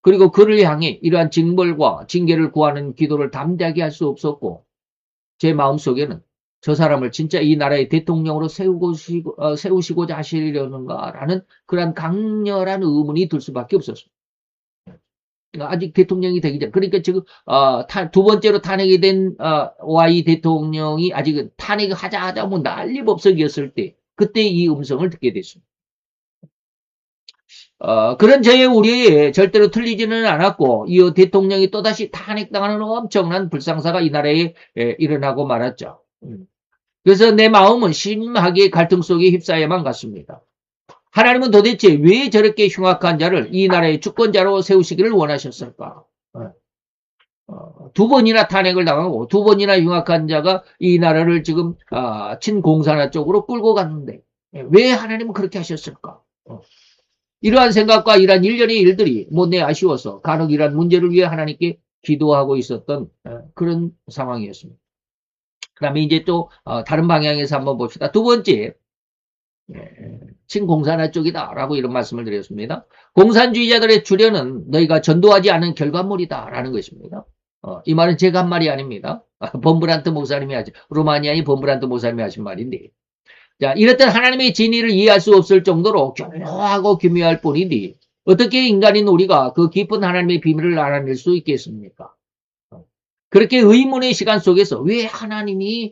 그리고 그를 향해 이러한 징벌과 징계를 구하는 기도를 담대하게 할 수 없었고 제 마음속에는 저 사람을 진짜 이 나라의 대통령으로 세우시고자 하시려는가라는 그러한 강렬한 의문이 들 수밖에 없었습니다. 아직 대통령이 되기 전. 그러니까 지금 두 번째로 탄핵이 된 Y 대통령이 아직은 탄핵을 하자 뭐 난리법석이었을 때 그때 이 음성을 듣게 됐습니다. 그런 저의 우려에 절대로 틀리지는 않았고 이 대통령이 또다시 탄핵당하는 엄청난 불상사가 이 나라에 일어나고 말았죠. 그래서 내 마음은 심하게 갈등 속에 휩싸여만 갔습니다. 하나님은 도대체 왜 저렇게 흉악한 자를 이 나라의 주권자로 세우시기를 원하셨을까? 두 번이나 탄핵을 당하고 두 번이나 흉악한 자가 이 나라를 지금 친공산화 쪽으로 끌고 갔는데 왜 하나님은 그렇게 하셨을까? 이러한 생각과 이러한 일련의 일들이 못내 아쉬워서 간혹 이러한 문제를 위해 하나님께 기도하고 있었던 그런 상황이었습니다. 그 다음에 이제 또 다른 방향에서 한번 봅시다. 두 번째, 친공산화 쪽이다 라고 이런 말씀을 드렸습니다. 공산주의자들의 주련은 너희가 전도하지 않은 결과물이다 라는 것입니다. 이 말은 제가 한 말이 아닙니다. 범브란트 목사님이 루마니아의 범브란트 목사님이 하신 말인데 자, 이렇듯 하나님의 진리를 이해할 수 없을 정도로 교묘하고 기묘할 뿐이니 어떻게 인간인 우리가 그 깊은 하나님의 비밀을 알아낼 수 있겠습니까? 그렇게 의문의 시간 속에서 왜 하나님이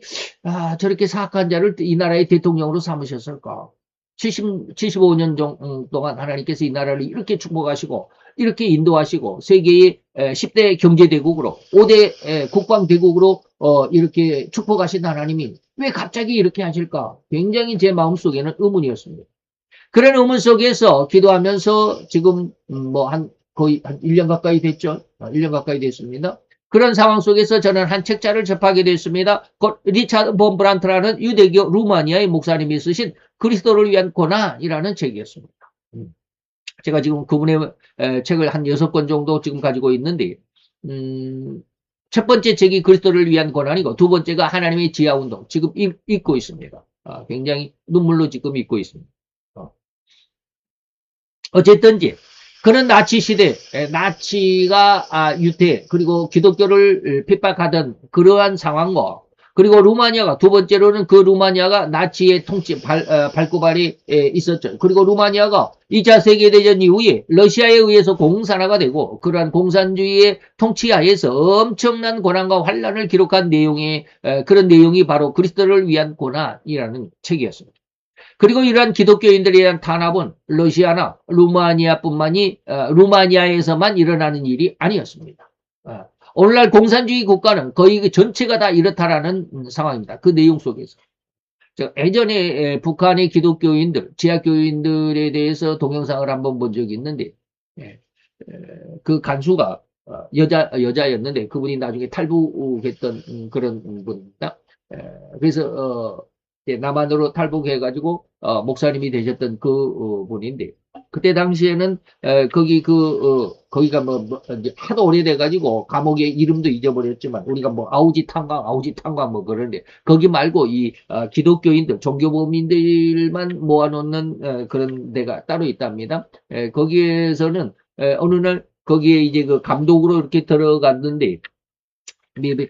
저렇게 사악한 자를 이 나라의 대통령으로 삼으셨을까? 75년 동안 하나님께서 이 나라를 이렇게 축복하시고 이렇게 인도하시고 세계의 10대 경제대국으로 5대 국방대국으로 이렇게 축복하신 하나님이 왜 갑자기 이렇게 하실까? 굉장히 제 마음속에는 의문이었습니다. 그런 의문 속에서 기도하면서 지금 거의 한 1년 가까이 됐죠? 1년 가까이 됐습니다. 그런 상황 속에서 저는 한 책자를 접하게 됐습니다. 리차드 본 브란트라는 유대교 루마니아의 목사님이 쓰신 그리스도를 위한 고난이라는 책이었습니다. 제가 지금 그분의 책을 한 6권 정도 지금 가지고 있는데 첫 번째 책이 그리스도를 위한 고난이고 두 번째가 하나님의 지하운동 지금 읽고 있습니다. 굉장히 눈물로 지금 읽고 있습니다. 어쨌든지 그는 나치 시대, 나치가 유태 그리고 기독교를 핍박하던 그러한 상황과 그리고 루마니아가 두 번째로는 그 루마니아가 나치의 통치 발고발이 있었죠. 그리고 루마니아가 2차 세계대전 이후에 러시아에 의해서 공산화가 되고 그러한 공산주의의 통치하에서 엄청난 고난과 환란을 기록한 내용의 그런 내용이 바로 그리스도를 위한 고난이라는 책이었습니다. 그리고 이러한 기독교인들에 대한 탄압은 러시아나 루마니아에서만 일어나는 일이 아니었습니다. 오늘날 공산주의 국가는 거의 그 전체가 다 이렇다라는 상황입니다. 그 내용 속에서. 예전에 북한의 기독교인들, 지하교인들에 대해서 동영상을 한번 본 적이 있는데, 그 간수가 여자였는데 그분이 나중에 탈북했던 그런 분입니다. 그래서 남한으로 탈북해가지고 목사님이 되셨던 그 분인데 그때 당시에는 거기가 이제 하도 오래돼가지고 감옥의 이름도 잊어버렸지만 우리가 뭐 아우지 탄광 뭐 그러는데 거기 말고 이 기독교인들 종교범인들만 모아놓는 그런 데가 따로 있답니다. 거기에서는 어느 날 거기에 이제 그 감독으로 이렇게 들어갔는데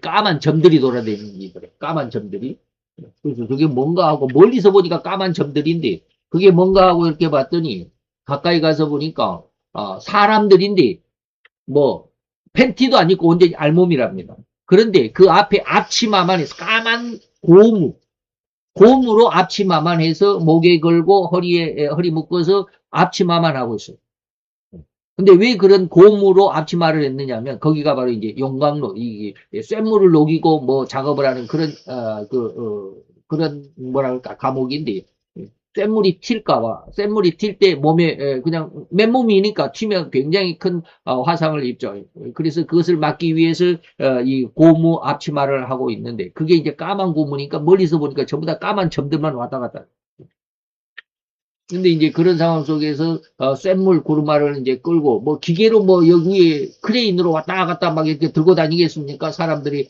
까만 점들이 돌아다니는 거예요. 까만 점들이. 그래서 그게 뭔가 하고 멀리서 보니까 까만 점들인데 그게 뭔가 하고 이렇게 봤더니 가까이 가서 보니까 사람들인데 뭐 팬티도 안 입고 완전히 알몸이랍니다. 그런데 그 앞에 앞치마만 해서 까만 고무로 앞치마만 해서 목에 걸고 허리 묶어서 앞치마만 하고 있어요. 근데 왜 그런 고무로 앞치마를 했느냐면 거기가 바로 이제 용광로 이 쇳물을 녹이고 뭐 작업을 하는 그런 그런 뭐랄까 감옥인데 쇳물이 튈까봐 쇳물이 튈 때 몸에 그냥 맨몸이니까 튀면 굉장히 큰 화상을 입죠. 그래서 그것을 막기 위해서 이 고무 앞치마를 하고 있는데 그게 이제 까만 고무니까 멀리서 보니까 전부 다 까만 점들만 왔다 갔다. 근데 이제 그런 상황 속에서 쇳물 고르마를 이제 끌고 뭐 기계로 뭐 여기에 크레인으로 왔다 갔다 막 이렇게 들고 다니겠습니까? 사람들이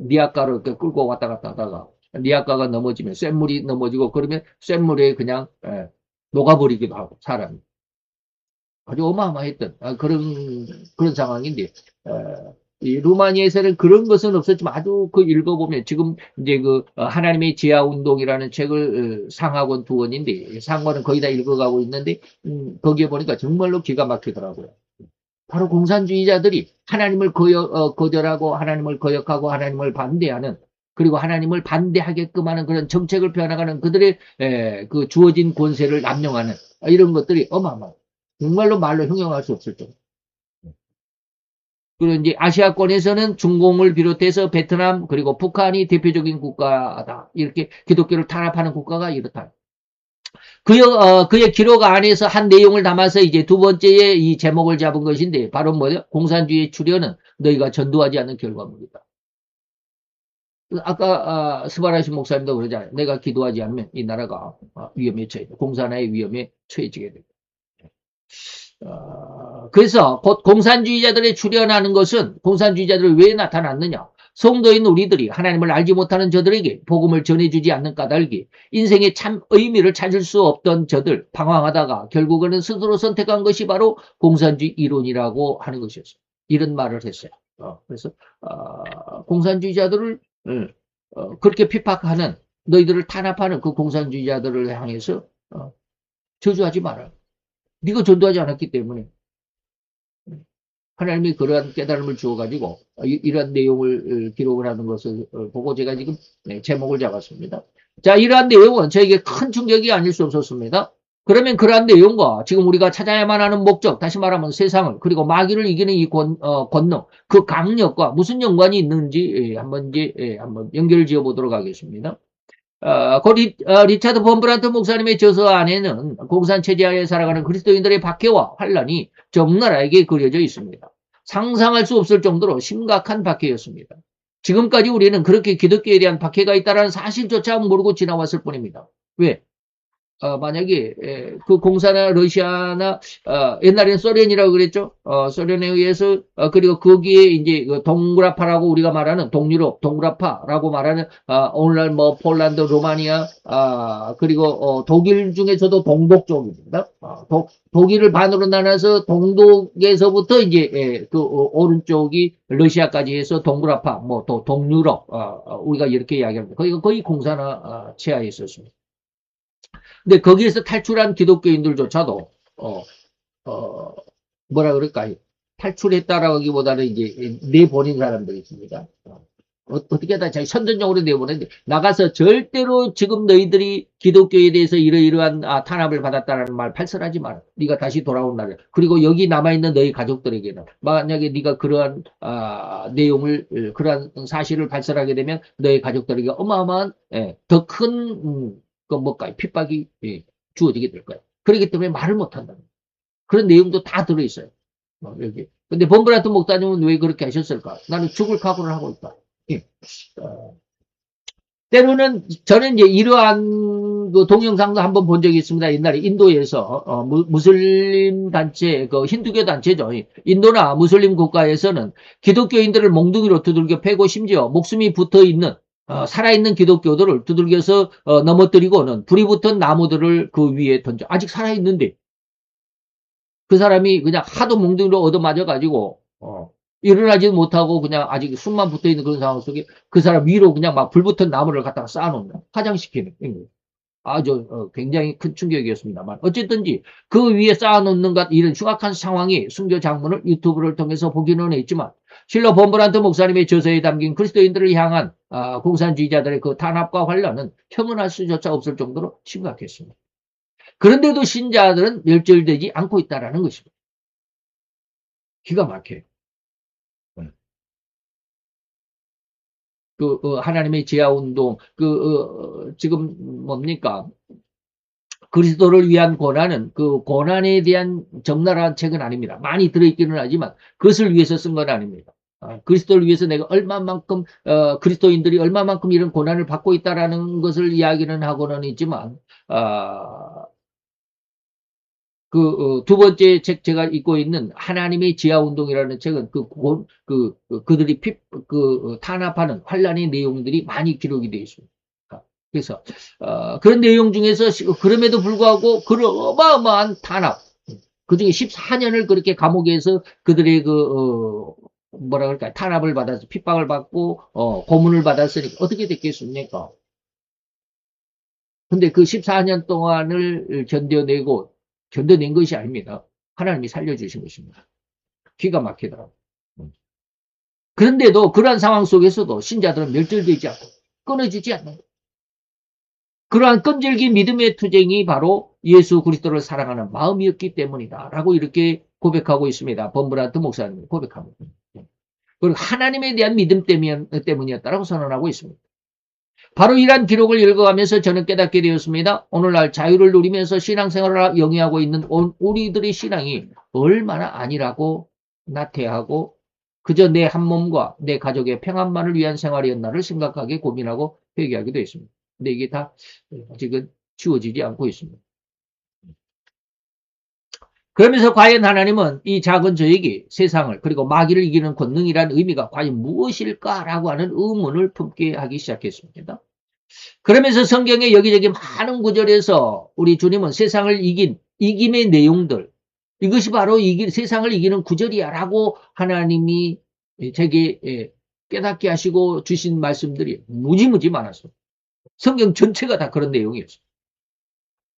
니아까로 이렇게 끌고 왔다 갔다 하다가 니아까가 넘어지면 쇳물이 넘어지고 그러면 쇳물에 그냥 녹아버리기도 하고 사람이 아주 어마어마했던 그런 상황인데 이 루마니아에서는 그런 것은 없었지만 아주 그 읽어보면 지금 이제 그 하나님의 지하 운동이라는 책을 상하권 2권인데 상권은 거의 다 읽어가고 있는데 거기에 보니까 정말로 기가 막히더라고요. 바로 공산주의자들이 하나님을 거절하고 하나님을 거역하고 하나님을 반대하는 그리고 하나님을 반대하게끔 하는 그런 정책을 펴나가는 그들의 그 주어진 권세를 남용하는 이런 것들이 어마어마 정말로 말로 형용할 수 없을 정도. 그리고 이제 아시아권에서는 중공을 비롯해서 베트남 그리고 북한이 대표적인 국가다. 이렇게 기독교를 탄압하는 국가가 이렇다. 그의 기록 안에서 한 내용을 담아서 이제 두 번째의 이 제목을 잡은 것인데 바로 뭐죠? 공산주의의 출현은 너희가 전도하지 않는 결과물이다. 아까 스바라시 목사님도 그러잖아요. 내가 기도하지 않으면 이 나라가 위험에 처해 공산화의 위험에 처해지게 됩니다. 그래서 곧 공산주의자들의 출현하는 것은 공산주의자들이 왜 나타났느냐? 성도인 우리들이 하나님을 알지 못하는 저들에게 복음을 전해주지 않는 까닭에 인생의 참 의미를 찾을 수 없던 저들 방황하다가 결국에는 스스로 선택한 것이 바로 공산주의 이론이라고 하는 것이었어요. 이런 말을 했어요. 그래서 공산주의자들을 그렇게 핍박하는 너희들을 탄압하는 그 공산주의자들을 향해서 저주하지 마라. 네가 전도하지 않았기 때문에 하나님이 그러한 깨달음을 주어가지고 이러한 내용을 기록을 하는 것을 보고 제가 지금 제목을 잡았습니다. 자, 이러한 내용은 저에게 큰 충격이 아닐 수 없었습니다. 그러면 그러한 내용과 지금 우리가 찾아야만 하는 목적, 다시 말하면 세상을 그리고 마귀를 이기는 이 권능, 그 강력과 무슨 연관이 있는지 한번 연결을 지어 보도록 하겠습니다. 리차드 폼브란트 목사님의 저서 안에는 공산체제하에 살아가는 그리스도인들의 박해와 환란이 적나라하게 그려져 있습니다. 상상할 수 없을 정도로 심각한 박해였습니다. 지금까지 우리는 그렇게 기독교에 대한 박해가 있다는 사실조차 모르고 지나왔을 뿐입니다. 왜? 만약에 그 공사나 러시아나 옛날에는 소련이라고 그랬죠. 소련에 의해서 그리고 거기에 이제 그 동구라파라고 우리가 말하는 동유럽 동구라파라고 말하는 오늘날 뭐 폴란드, 로마니아 그리고 독일 중에서도 동독 쪽입니다. 독일을 반으로 나눠서 동독에서부터 이제 그 오른쪽이 러시아까지 해서 동구라파 뭐 또 동유럽 우리가 이렇게 이야기합니다. 거의 공사나 치하에 있었습니다. 근데 거기에서 탈출한 기독교인들조차도 뭐라 그럴까요? 탈출했다라고 하기보다는 이제 내보낸 사람들이 있습니다. 어떻게 다 자기 선전적으로 내보냈는데 나가서 절대로 지금 너희들이 기독교에 대해서 이러이러한 탄압을 받았다는 말 발설하지 마라. 네가 다시 돌아온 날에. 그리고 여기 남아있는 너희 가족들에게는 만약에 네가 그러한 내용을 그러한 사실을 발설하게 되면 너희 가족들에게 어마어마한 더 큰 그 뭘까요? 핍박이 주어지게 될 거예요. 그렇기 때문에 말을 못한다. 그런 내용도 다 들어있어요. 여기. 근데 범브라트 목사님은 왜 그렇게 하셨을까? 나는 죽을 각오를 하고 있다. 때로는 저는 이제 이러한 그 동영상도 한번 본 적이 있습니다. 옛날에 인도에서 무슬림 단체, 그 힌두교 단체죠. 인도나 무슬림 국가에서는 기독교인들을 몽둥이로 두들겨 패고 심지어 목숨이 붙어 있는 살아있는 기독교들을 두들겨서 넘어뜨리고는 불이 붙은 나무들을 그 위에 던져. 아직 살아있는데 그 사람이 그냥 하도 몽둥이로 얻어맞아가지고 일어나지도 못하고 그냥 아직 숨만 붙어있는 그런 상황 속에 그 사람 위로 그냥 막 불붙은 나무를 갖다가 쌓아놓는 화장시키는 아주 굉장히 큰 충격이었습니다만 어쨌든지 그 위에 쌓아놓는 것 이런 흉악한 상황이 순교 장문을 유튜브를 통해서 보기는 했지만 실로 범브란트 목사님의 저서에 담긴 그리스도인들을 향한 공산주의자들의 그 탄압과 환란은 형언할 수조차 없을 정도로 심각했습니다. 그런데도 신자들은 멸절되지 않고 있다는 것입니다. 기가 막혀요. 하나님의 지하운동, 지금 뭡니까? 그리스도를 위한 고난은 그 고난에 대한 적나라한 책은 아닙니다. 많이 들어있기는 하지만 그것을 위해서 쓴 건 아닙니다. 그리스도를 위해서 내가 얼마만큼, 그리스도인들이 얼마만큼 이런 고난을 받고 있다라는 것을 이야기는 하고는 있지만, 두 번째 책 제가 읽고 있는 하나님의 지하운동이라는 책은 그들이 탄압하는 환란의 내용들이 많이 기록이 되어 있습니다. 그래서, 그런 내용 중에서 그럼에도 불구하고 그런 어마어마한 탄압, 그 중에 14년을 그렇게 감옥에서 그들의 뭐라 그럴까요? 탄압을 받아서 핍박을 받고, 고문을 받았으니까 어떻게 됐겠습니까? 근데 그 14년 동안을 견뎌낸 것이 아닙니다. 하나님이 살려주신 것입니다. 기가 막히더라고요. 그런데도 그러한 상황 속에서도 신자들은 멸절되지 않고 끊어지지 않는 거예요. 그러한 끈질긴 믿음의 투쟁이 바로 예수 그리스도를 사랑하는 마음이었기 때문이다. 라고 이렇게 고백하고 있습니다. 범브란트 목사님이 고백합니다. 그리고 하나님에 대한 믿음 때문이었다라고 선언하고 있습니다. 바로 이러한 기록을 읽어가면서 저는 깨닫게 되었습니다. 오늘날 자유를 누리면서 신앙생활을 영위하고 있는 우리들의 신앙이 얼마나 안일하고 나태하고 그저 내 한 몸과 내 가족의 평안만을 위한 생활이었나를 심각하게 고민하고 회개하게 되었습니다. 근데 이게 다 아직은 지워지지 않고 있습니다. 그러면서 과연 하나님은 이 작은 저에게 세상을 그리고 마귀를 이기는 권능이란 의미가 과연 무엇일까라고 하는 의문을 품게 하기 시작했습니다. 그러면서 성경의 여기저기 많은 구절에서 우리 주님은 세상을 이김의 내용들 이것이 바로 세상을 이기는 구절이야 라고 하나님이 제게 깨닫게 하시고 주신 말씀들이 무지무지 많았습니다. 성경 전체가 다 그런 내용이었습니다.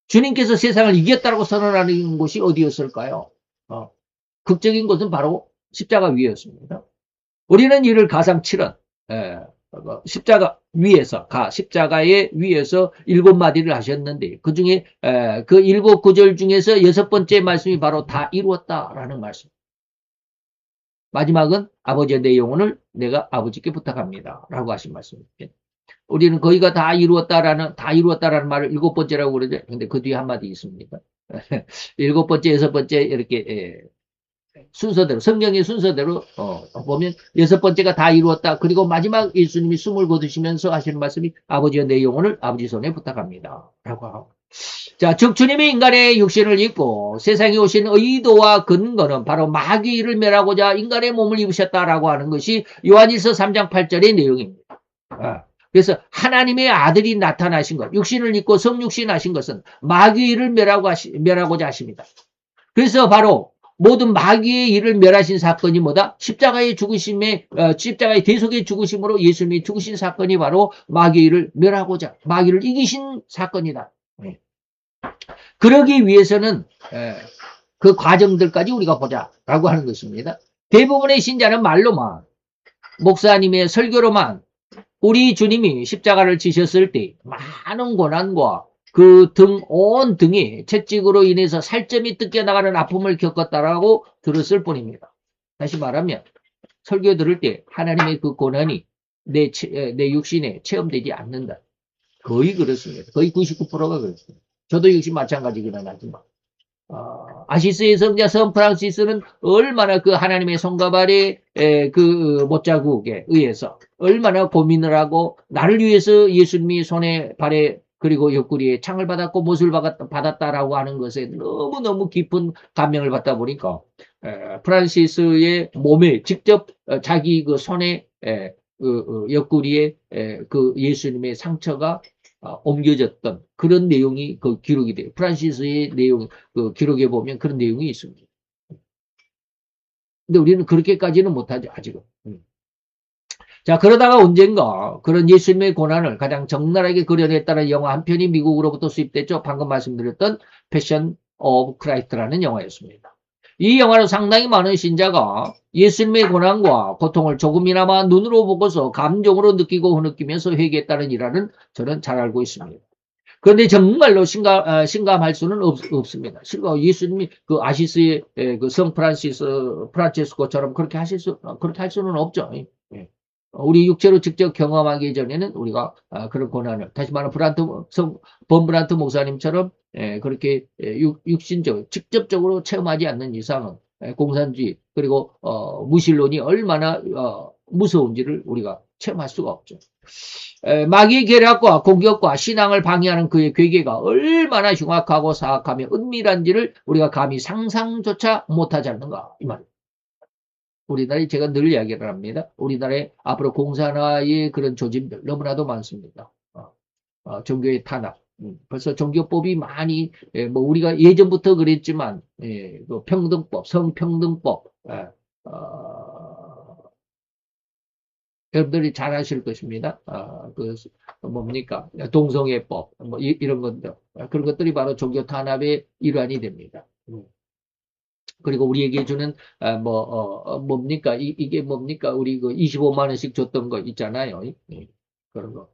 주님께서 세상을 이겼다고 선언하는 곳이 어디였을까요? 극적인 것은 바로 십자가 위였습니다. 우리는 이를 가상칠언, 십자가의 위에서 7마디를 하셨는데, 그 중에, 그 7구절 중에서 6번째 말씀이 바로 다 이루었다라는 말씀. 마지막은 아버지의 내 영혼을 내가 아버지께 부탁합니다. 라고 하신 말씀입니다. 우리는 거기가 다 이루었다라는 말을 7번째라고 그러죠. 근데 그 뒤에 한마디 있습니다. 7번째, 6번째, 이렇게, 순서대로, 성경의 순서대로, 보면 6번째가 다 이루었다. 그리고 마지막 예수님이 숨을 거두시면서 하시는 말씀이 아버지의 내 영혼을 아버지 손에 부탁합니다. 라고 하고. 자, 즉 주님이 인간의 육신을 입고 세상에 오신 의도와 근거는 바로 마귀를 멸하고자 인간의 몸을 입으셨다라고 하는 것이 요한일서 3장 8절의 내용입니다. 그래서 하나님의 아들이 나타나신 것, 육신을 입고 성육신 하신 것은 마귀를 멸하고자 하십니다. 그래서 바로 모든 마귀의 일을 멸하신 사건이 뭐다? 십자가의 대속의 죽으심으로 예수님이 죽으신 사건이 바로 마귀의 일을 멸하고자, 마귀를 이기신 사건이다. 그러기 위해서는 그 과정들까지 우리가 보자라고 하는 것입니다. 대부분의 신자는 말로만, 목사님의 설교로만 우리 주님이 십자가를 지셨을 때 많은 고난과 그 온 등이 채찍으로 인해서 살점이 뜯겨나가는 아픔을 겪었다라고 들었을 뿐입니다. 다시 말하면 설교 들을 때 하나님의 그 고난이 내 육신에 체험되지 않는다. 거의 그렇습니다. 거의 99%가 그렇습니다. 저도 역시 마찬가지긴 하지만 아시스의 성자 선 프란시스는 얼마나 그 하나님의 손과 발의 그 못자국에 의해서 얼마나 고민을 하고 나를 위해서 예수님이 손에 발에 그리고 옆구리에 창을 받았고 못을 받았다라고 하는 것에 너무너무 깊은 감명을 받다 보니까 프란시스의 몸에 직접 자기 그 손에 그 옆구리에 그 예수님의 상처가 옮겨졌던 그런 내용이 그 기록이 돼요. 프란시스의 내용, 그 기록에 보면 그런 내용이 있습니다. 근데 우리는 그렇게까지는 못하죠, 아직은. 자, 그러다가 언젠가 그런 예수님의 고난을 가장 적나라하게 그려냈다는 영화 한 편이 미국으로부터 수입됐죠. 방금 말씀드렸던 패션 오브 크라이스트라는 영화였습니다. 이 영화로 상당히 많은 신자가 예수님의 고난과 고통을 조금이나마 눈으로 보고서 감정으로 느끼고 흐느끼면서 회개했다는 일화는 저는 잘 알고 있습니다. 그런데 정말로 심감할 수는 없습니다. 예수님이 그 아시스의 그 성 프란체스코처럼 그렇게 할 수는 없죠. 우리 육체로 직접 경험하기 전에는 우리가 그런 고난을, 다시 말하면 범브란트 목사님처럼 그렇게 육신적, 직접적으로 체험하지 않는 이상은 공산주의 그리고 무신론이 얼마나 무서운지를 우리가 체험할 수가 없죠. 마귀의 계략과 공격과 신앙을 방해하는 그의 괴계가 얼마나 흉악하고 사악하며 은밀한지를 우리가 감히 상상조차 못하지 않는가 이 말입니다. 우리나라에 제가 늘 이야기를 합니다. 우리나라에 앞으로 공산화의 그런 조짐들 너무나도 많습니다. 종교의 탄압. 벌써 종교법이 많이 뭐 우리가 예전부터 그랬지만 그 평등법, 성평등법 여러분들이 잘 아실 것입니다. 그 뭡니까 동성애법 뭐 이런 것들 그런 것들이 바로 종교 탄압의 일환이 됩니다. 그리고 우리에게 주는 뭡니까 이게 뭡니까 우리 그 25만 원씩 줬던 거 있잖아요. 그런 거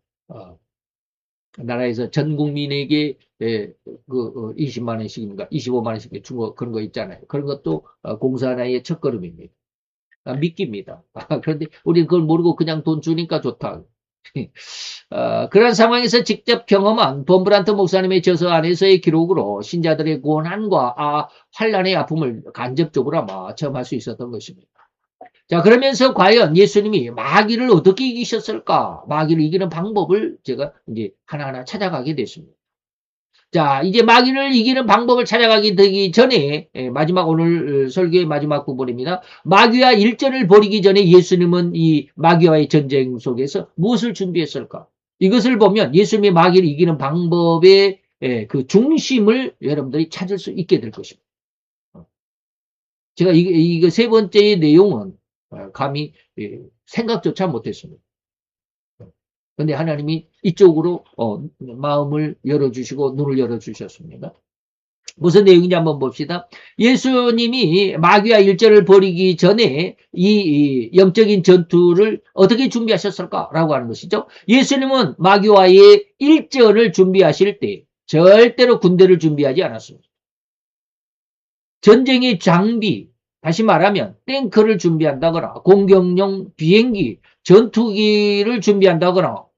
나라에서 전 국민에게 그 20만 원씩인가 25만 원씩 준 거 그런 거 있잖아요. 그런 것도 공산화의 첫걸음입니다. 미끼입니다. 그런데 우리는 그걸 모르고 그냥 돈 주니까 좋다. 그런 상황에서 직접 경험한 범브란트 목사님의 저서 안에서의 기록으로 신자들의 고난과 환난의 아픔을 간접적으로 아마 체험할 수 있었던 것입니다. 자, 그러면서 과연 예수님이 마귀를 어떻게 이기셨을까? 마귀를 이기는 방법을 제가 이제 하나하나 찾아가게 됐습니다. 자, 이제 마귀를 이기는 방법을 찾아가게 되기 전에 마지막 오늘 설교의 마지막 부분입니다. 마귀와 일전을 벌이기 전에 예수님은 이 마귀와의 전쟁 속에서 무엇을 준비했을까? 이것을 보면 예수님이 마귀를 이기는 방법의 그 중심을 여러분들이 찾을 수 있게 될 것입니다. 제가 이거 세 번째의 내용은 감히 생각조차 못했습니다. 그런데 하나님이 이쪽으로 마음을 열어주시고 눈을 열어주셨습니다. 무슨 내용인지 한번 봅시다. 예수님이 마귀와 일전을 벌이기 전에 이 영적인 전투를 어떻게 준비하셨을까라고 하는 것이죠. 예수님은 마귀와의 일전을 준비하실 때 절대로 군대를 준비하지 않았습니다. 전쟁의 장비, 다시 말하면 탱크를 준비한다거나 공격용 비행기, 전투기를 준비한다거나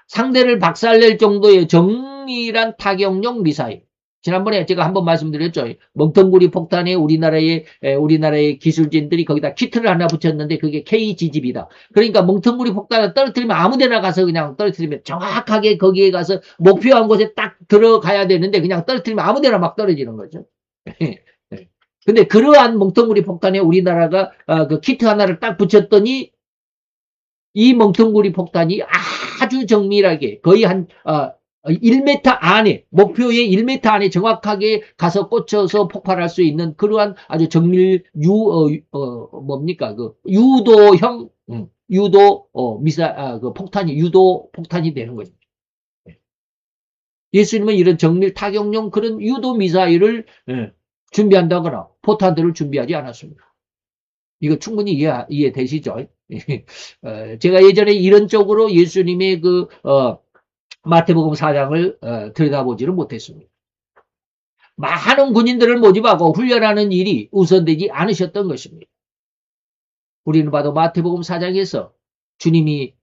상대를 박살낼 정도의 정밀한 타격용 미사일, 지난번에 제가 한번 말씀드렸죠. 멍텅구리 폭탄에 우리나라의 기술진들이 거기다 키트를 하나 붙였는데 그게 KGGB다. 그러니까 멍텅구리 폭탄을 떨어뜨리면 아무데나 가서 그냥 떨어뜨리면 정확하게 거기에 가서 목표한 곳에 딱 들어가야 되는데 그냥 떨어뜨리면 아무데나 막 떨어지는 거죠. 근데 그러한 멍텅구리 폭탄에 우리나라가 그 키트 하나를 딱 붙였더니 이 멍텅구리 폭탄이 아주 정밀하게 거의 한 1m 안에, 목표의 1m 안에 정확하게 가서 꽂혀서 폭발할 수 있는 그러한 아주 정밀 뭡니까? 그 유도형 그 폭탄이 유도 폭탄이 되는 거죠. 예수님은 이런 정밀 타격용 그런 유도 미사일을 준비한다거나 포탄들을 준비하지 않았습니다. 이거 충분히 이해되시죠? 제가 예전에 이런 쪽으로 예수님의 마태복음 4장을 들여다보지는 못했습니다. 많은 군인들을 모집하고 훈련하는 일이 우선되지 않으셨던 것입니다. 우리는 봐도 마태복음 4장에서 주님이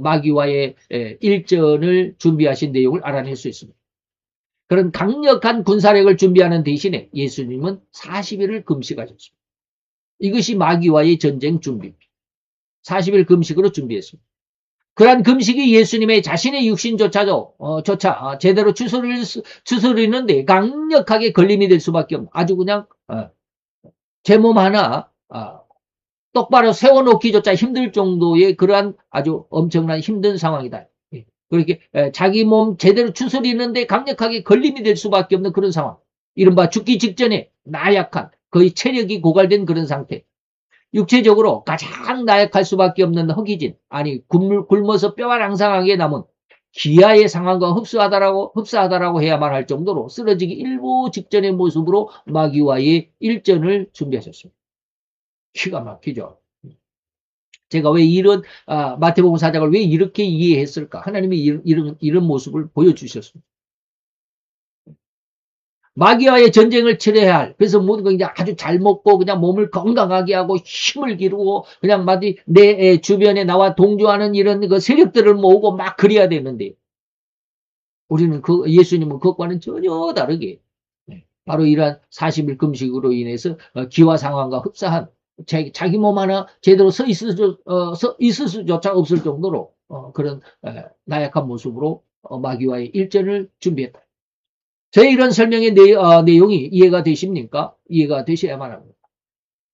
마귀와의 일전을 준비하신 내용을 알아낼 수 있습니다. 그런 강력한 군사력을 준비하는 대신에 예수님은 40일을 금식하셨습니다. 이것이 마귀와의 전쟁 준비입니다. 40일 금식으로 준비했습니다. 그러한 금식이 예수님의 자신의 육신조차도 제대로 추스리는데 강력하게 걸림이 될 수밖에 없는 아주 그냥 제 몸 하나 똑바로 세워놓기조차 힘들 정도의 그러한 아주 엄청난 힘든 상황이다. 그렇게 자기 몸 제대로 추스리는데 강력하게 걸림이 될 수밖에 없는 그런 상황. 이른바 죽기 직전에 나약한 거의 체력이 고갈된 그런 상태. 육체적으로 가장 나약할 수밖에 없는 허기진, 굶어서 뼈가 랑상하게 남은 기아의 상황과 흡사하다라고 해야만 할 정도로 쓰러지기 일보 직전의 모습으로 마귀와의 일전을 준비하셨습니다. 기가 막히죠. 제가 왜 마태복음 4장을 왜 이렇게 이해했을까? 하나님이 이런 모습을 보여주셨습니다. 마귀와의 전쟁을 치러야 할, 그래서 모든 거 그냥 아주 잘 먹고, 그냥 몸을 건강하게 하고, 힘을 기르고, 그냥 내 주변에 나와 동조하는 이런 세력들을 모으고 막 그래야 되는데, 우리는 예수님은 그것과는 전혀 다르게, 바로 이러한 40일 금식으로 인해서 기와 상황과 흡사한, 자기 몸 하나 제대로 서 있을 수조차 없을 정도로, 그런 나약한 모습으로 마귀와의 일전을 준비했다. 저의 이런 설명의 내용이 이해가 되십니까? 이해가 되셔야만 합니다.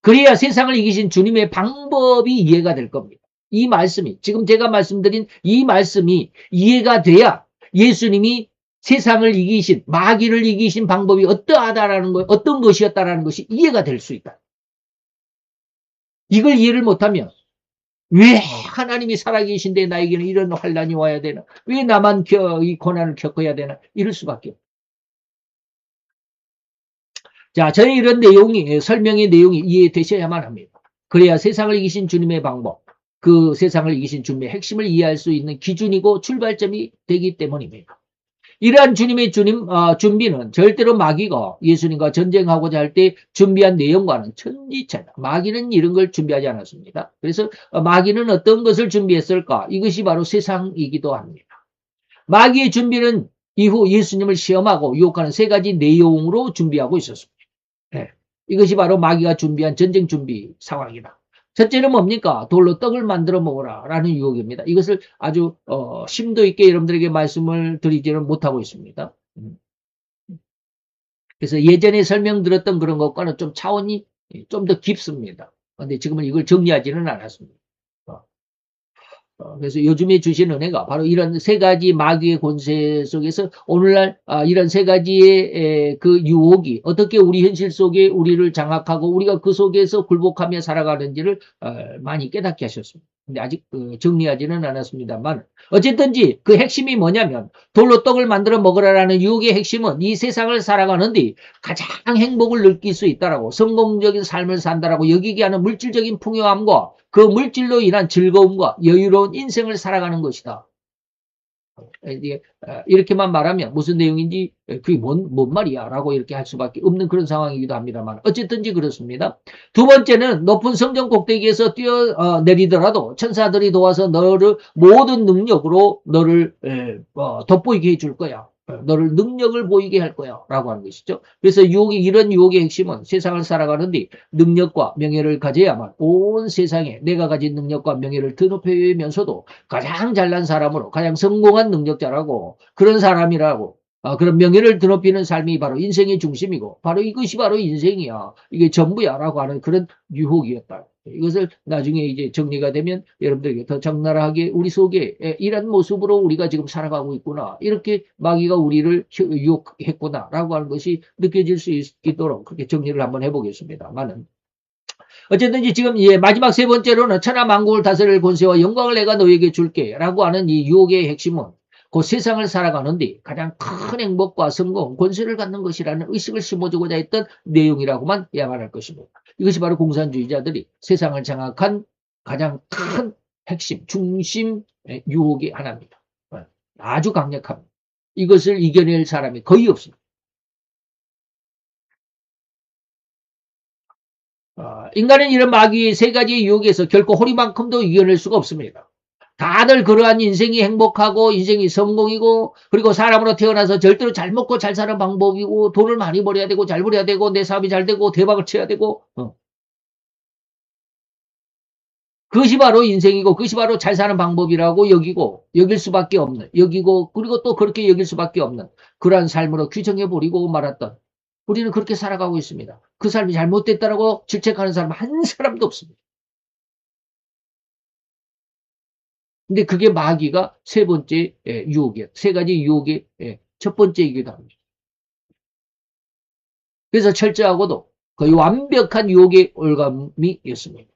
그래야 세상을 이기신 주님의 방법이 이해가 될 겁니다. 이 말씀이, 지금 제가 말씀드린 이 말씀이 이해가 돼야 예수님이 세상을 이기신, 마귀를 이기신 방법이 어떤 것이었다라는 것이 이해가 될 수 있다. 이걸 이해를 못하면 왜 하나님이 살아계신데 나에게는 이런 환난이 와야 되나? 왜 나만 이 고난을 겪어야 되나? 이럴 수밖에 없다. 자, 저희 이런 설명의 내용이 이해되셔야만 합니다. 그래야 세상을 이기신 주님의 방법, 그 세상을 이기신 주님의 핵심을 이해할 수 있는 기준이고 출발점이 되기 때문입니다. 이러한 주님의 준비는 절대로 마귀가 예수님과 전쟁하고자 할 때 준비한 내용과는 천지차이다. 마귀는 이런 걸 준비하지 않았습니다. 그래서 마귀는 어떤 것을 준비했을까? 이것이 바로 세상이기도 합니다. 마귀의 준비는 이후 예수님을 시험하고 유혹하는 세 가지 내용으로 준비하고 있었습니다. 이것이 바로 마귀가 준비한 전쟁 준비 상황이다. 첫째는 뭡니까? 돌로 떡을 만들어 먹어라 라는 유혹입니다. 이것을 아주 심도 있게 여러분들에게 말씀을 드리지는 못하고 있습니다. 그래서 예전에 설명드렸던 그런 것과는 좀 차원이 좀 더 깊습니다. 그런데 지금은 이걸 정리하지는 않았습니다. 그래서 요즘에 주신 은혜가 바로 이런 세 가지 마귀의 권세 속에서 오늘날 이런 세 가지의 그 유혹이 어떻게 우리 현실 속에 우리를 장악하고 우리가 그 속에서 굴복하며 살아가는지를 많이 깨닫게 하셨습니다. 근데 아직 정리하지는 않았습니다만 어쨌든지 그 핵심이 뭐냐면 돌로 떡을 만들어 먹으라라는 유혹의 핵심은 이 세상을 살아가는데 가장 행복을 느낄 수 있다라고 성공적인 삶을 산다라고 여기게 하는 물질적인 풍요함과 그 물질로 인한 즐거움과 여유로운 인생을 살아가는 것이다. 이렇게만 말하면 무슨 내용인지 그게 뭔 말이야 라고 이렇게 할 수밖에 없는 그런 상황이기도 합니다만 어쨌든지 그렇습니다. 두 번째는 높은 성전 꼭대기에서 뛰어내리더라도 천사들이 도와서 너를 모든 능력으로 너를 돋보이게 해줄 거야. 너를 능력을 보이게 할 거야. 라고 하는 것이죠. 그래서 이런 유혹의 핵심은 세상을 살아가는데 능력과 명예를 가져야만 온 세상에 내가 가진 능력과 명예를 드높이면서도 가장 잘난 사람으로, 가장 성공한 능력자라고, 그런 사람이라고, 그런 명예를 드높이는 삶이 바로 인생의 중심이고, 바로 이것이 바로 인생이야. 이게 전부야. 라고 하는 그런 유혹이었다. 이것을 나중에 이제 정리가 되면 여러분들에게 더 적나라하게 우리 속에 이런 모습으로 우리가 지금 살아가고 있구나. 이렇게 마귀가 우리를 유혹했구나. 라고 하는 것이 느껴질 수 있도록 그렇게 정리를 한번 해보겠습니다만은. 어쨌든지 지금 마지막 세 번째로는 천하 만국을 다스릴 권세와 영광을 내가 너에게 줄게. 라고 하는 이 유혹의 핵심은 그 세상을 살아가는데 가장 큰 행복과 성공, 권세를 갖는 것이라는 의식을 심어주고자 했던 내용이라고만 야만할 것입니다. 이것이 바로 공산주의자들이 세상을 장악한 가장 큰 핵심, 중심 유혹의 하나입니다. 아주 강력합니다. 이것을 이겨낼 사람이 거의 없습니다. 인간은 이런 마귀의 세 가지 유혹에서 결코 호리만큼도 이겨낼 수가 없습니다. 다들 그러한 인생이 행복하고 인생이 성공이고 그리고 사람으로 태어나서 절대로 잘 먹고 잘 사는 방법이고 돈을 많이 벌어야 되고 잘 벌어야 되고 내 사업이 잘 되고 대박을 쳐야 되고 그것이 바로 인생이고 그것이 바로 잘 사는 방법이라고 여길 수밖에 없는 여기고 그리고 또 그렇게 여길 수밖에 없는 그러한 삶으로 규정해버리고 말았던 우리는 그렇게 살아가고 있습니다. 그 삶이 잘못됐다라고 질책하는 사람 한 사람도 없습니다. 근데 그게 마귀가 세 번째 유혹이에요. 세 가지 유혹의 첫 번째이기도 합니다. 그래서 철저하고도 거의 완벽한 유혹의 올감이 있습니다.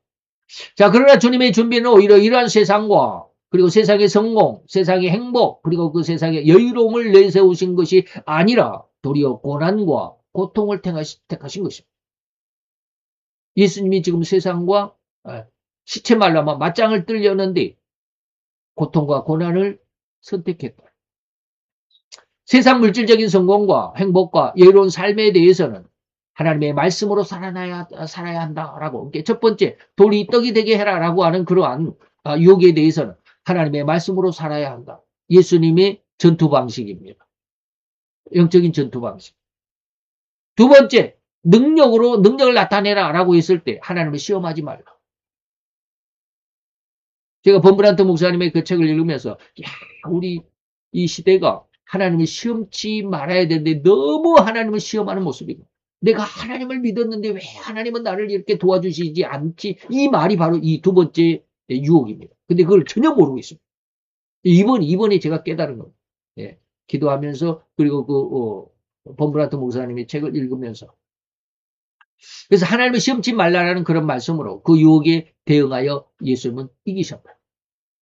자, 그러나 주님의 준비는 오히려 이러한 세상과 그리고 세상의 성공, 세상의 행복, 그리고 그 세상의 여유로움을 내세우신 것이 아니라 도리어 고난과 고통을 택하신 것입니다. 예수님이 지금 세상과 시체 말라마 맞짱을 뜨려는데 고통과 고난을 선택했다. 세상 물질적인 성공과 행복과 여유로운 삶에 대해서는 하나님의 말씀으로 살아야 한다라고. 첫 번째, 돌이 떡이 되게 해라라고 하는 그러한 유혹에 대해서는 하나님의 말씀으로 살아야 한다. 예수님의 전투 방식입니다. 영적인 전투 방식. 두 번째, 능력을 나타내라라고 했을 때 하나님을 시험하지 말라. 제가 범브란트 목사님의 그 책을 읽으면서 우리 이 시대가 하나님을 시험치 말아야 되는데 너무 하나님을 시험하는 모습이고 내가 하나님을 믿었는데 왜 하나님은 나를 이렇게 도와주시지 않지? 이 말이 바로 이 두 번째 유혹입니다. 근데 그걸 전혀 모르고 있습니다. 이번에 제가 깨달은 겁니다. 예, 기도하면서 그리고 범브란트 목사님의 책을 읽으면서 그래서 하나님을 시험치 말라라는 그런 말씀으로 그 유혹에 대응하여 예수님은 이기셨다.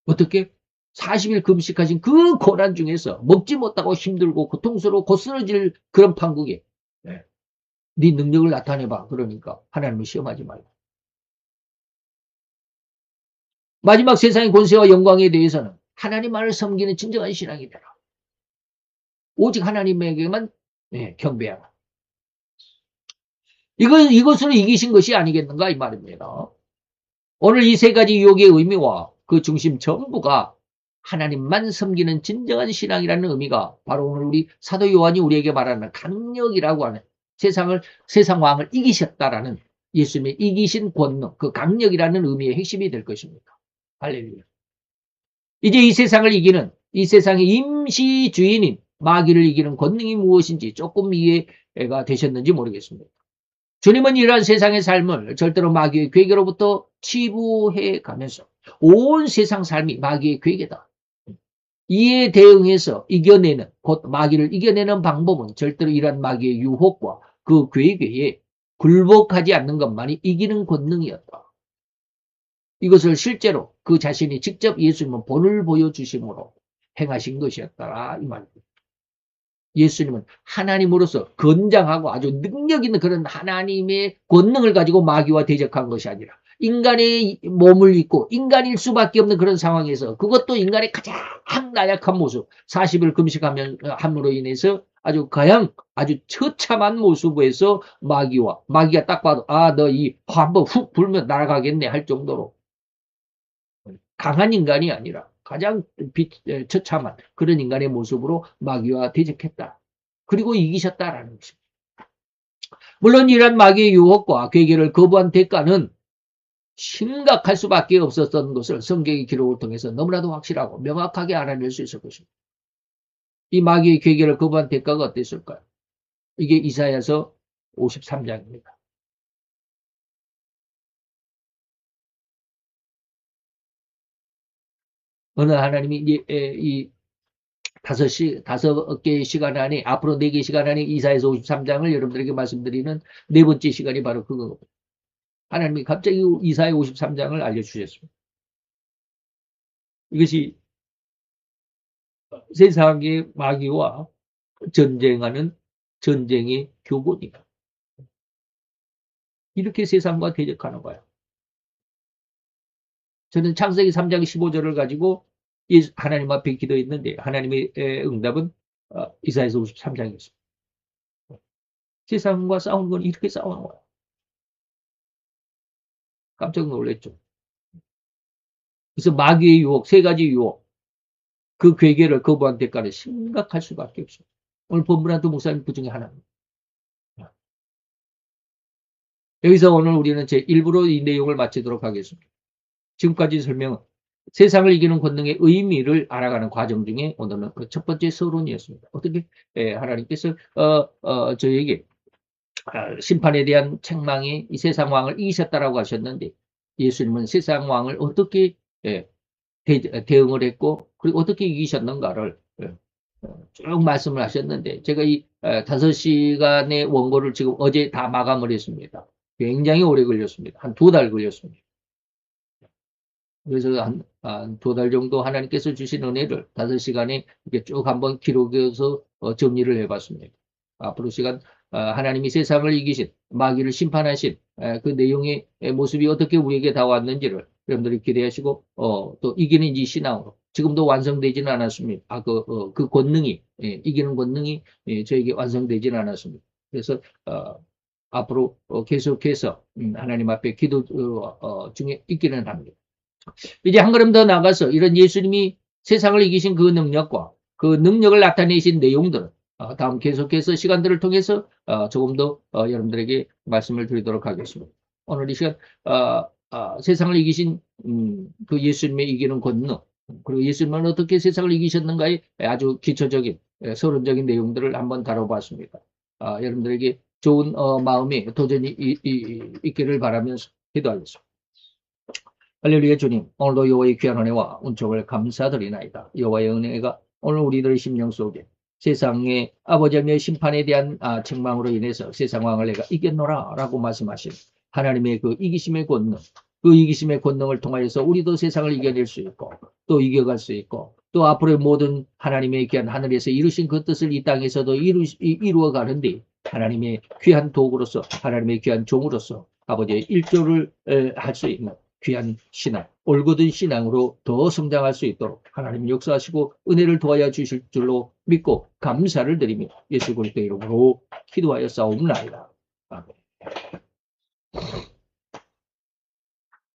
어떻게? 40일 금식하신 그 고난 중에서 먹지 못하고 힘들고 고통스러워 쓰러질 그런 판국에 네 능력을 나타내봐. 그러니까 하나님을 시험하지 말라. 마지막 세상의 권세와 영광에 대해서는 하나님만을 섬기는 진정한 신앙이 되라. 오직 하나님에게만 경배하라. 이것으로 이기신 것이 아니겠는가 이 말입니다. 오늘 이 세 가지 유혹의 의미와 그 중심 전부가 하나님만 섬기는 진정한 신앙이라는 의미가 바로 오늘 우리 사도 요한이 우리에게 말하는 강력이라고 하는 세상 왕을 이기셨다라는 예수님의 이기신 권능, 그 강력이라는 의미의 핵심이 될 것입니다. 할렐루야. 이제 이 세상을 이기는 이 세상의 임시 주인인 마귀를 이기는 권능이 무엇인지 조금 이해가 되셨는지 모르겠습니다. 주님은 이러한 세상의 삶을 절대로 마귀의 괴계로부터 치부해 가면서 온 세상 삶이 마귀의 괴계다. 이에 대응해서 이겨내는, 곧 마귀를 이겨내는 방법은 절대로 이러한 마귀의 유혹과 그 괴계에 굴복하지 않는 것만이 이기는 권능이었다. 이것을 실제로 그 자신이 직접 예수님은 본을 보여주심으로 행하신 것이었다. 이 말입니다. 예수님은 하나님으로서 건장하고 아주 능력 있는 그런 하나님의 권능을 가지고 마귀와 대적한 것이 아니라 인간의 몸을 입고 인간일 수밖에 없는 그런 상황에서 그것도 인간의 가장 나약한 모습 40일 금식함으로 인해서 아주 처참한 모습에서 마귀가 딱 봐도 너 이 화 한번 훅 불면 날아가겠네 할 정도로 강한 인간이 아니라 가장 처참한 그런 인간의 모습으로 마귀와 대적했다. 그리고 이기셨다라는 것입니다. 물론 이러한 마귀의 유혹과 괴계를 거부한 대가는 심각할 수밖에 없었던 것을 성경의 기록을 통해서 너무나도 확실하고 명확하게 알아낼 수 있을 것입니다. 이 마귀의 괴계를 거부한 대가가 어땠을까요? 이게 이사야서 53장입니다. 어느 하나님이 이 다섯 개의 시간 안에, 앞으로 4개의 시간 안에 이사야서 53장을 여러분들에게 말씀드리는 4번째 시간이 바로 그거입니다. 하나님이 갑자기 이사야 53장을 알려주셨습니다. 이것이 세상의 마귀와 전쟁하는 전쟁의 교본이다. 이렇게 세상과 대적하는 거예요. 저는 창세기 3장 15절을 가지고 하나님 앞에 기도했는데 하나님의 응답은 이사야서 53장이었습니다. 세상과 싸우는 건 이렇게 싸우는 거예요. 깜짝 놀랐죠. 그래서 마귀의 유혹, 3가지 유혹, 그 괴계를 거부한 대가를 심각할 수밖에 없어요. 오늘 본문한테 목사님 그 중에 하나입니다. 여기서 오늘 우리는 제 1부로 이 내용을 마치도록 하겠습니다. 지금까지 설명은 세상을 이기는 권능의 의미를 알아가는 과정 중에 오늘은 그 첫 번째 서론이었습니다. 어떻게 하나님께서 저에게 심판에 대한 책망이 이 세상 왕을 이기셨다라고 하셨는데 예수님은 세상 왕을 어떻게 대응을 했고 그리고 어떻게 이기셨는가를 쭉 말씀을 하셨는데 제가 이 5시간의 원고를 지금 어제 다 마감을 했습니다. 굉장히 오래 걸렸습니다. 한 2달 걸렸습니다. 그래서 한 2달 정도 하나님께서 주신 은혜를 5시간에 이렇게 쭉 한번 기록해서 정리를 해봤습니다. 앞으로 시간 하나님이 세상을 이기신 마귀를 심판하신 그 내용의 모습이 어떻게 우리에게 다왔는지를 여러분들이 기대하시고 또 이기는 이 신앙으로 지금도 완성되지는 않았습니다. 그 권능이 이기는 권능이 저에게 완성되지는 않았습니다. 그래서 앞으로 계속해서 하나님 앞에 기도 중에 있기는 합니다. 이제 한 걸음 더 나가서 이런 예수님이 세상을 이기신 그 능력과 그 능력을 나타내신 내용들을 다음 계속해서 시간들을 통해서 조금 더 여러분들에게 말씀을 드리도록 하겠습니다. 오늘 이 시간 세상을 이기신 그 예수님의 이기는 권능 그리고 예수님은 어떻게 세상을 이기셨는가의 아주 기초적인 서론적인 내용들을 한번 다뤄봤습니다. 여러분들에게 좋은 마음이 도전이 있기를 바라면서 기도하겠습니다. 할렐루야. 주님, 오늘도 여호와의 귀한 은혜와 은총을 감사드리나이다. 여호와의 은혜가 오늘 우리들의 심령 속에 세상의 아버지 하나님의 심판에 대한 책망으로 인해서 세상 왕을 내가 이겼노라 라고 말씀하신 하나님의 그 이기심의 권능, 그 이기심의 권능을 통하여서 우리도 세상을 이겨낼 수 있고 또 이겨갈 수 있고 또 앞으로의 모든 하나님의 귀한 하늘에서 이루신 그 뜻을 이 땅에서도 이루어가는데 하나님의 귀한 도구로서 하나님의 귀한 종으로서 아버지의 일조를 할 수 있는 귀한 신앙, 올곧은 신앙으로 더 성장할 수 있도록 하나님 역사하시고 은혜를 도와야 주실 줄로 믿고 감사를 드리며 예수 그리스도의 이름으로 기도하여 싸움나이다. 아멘.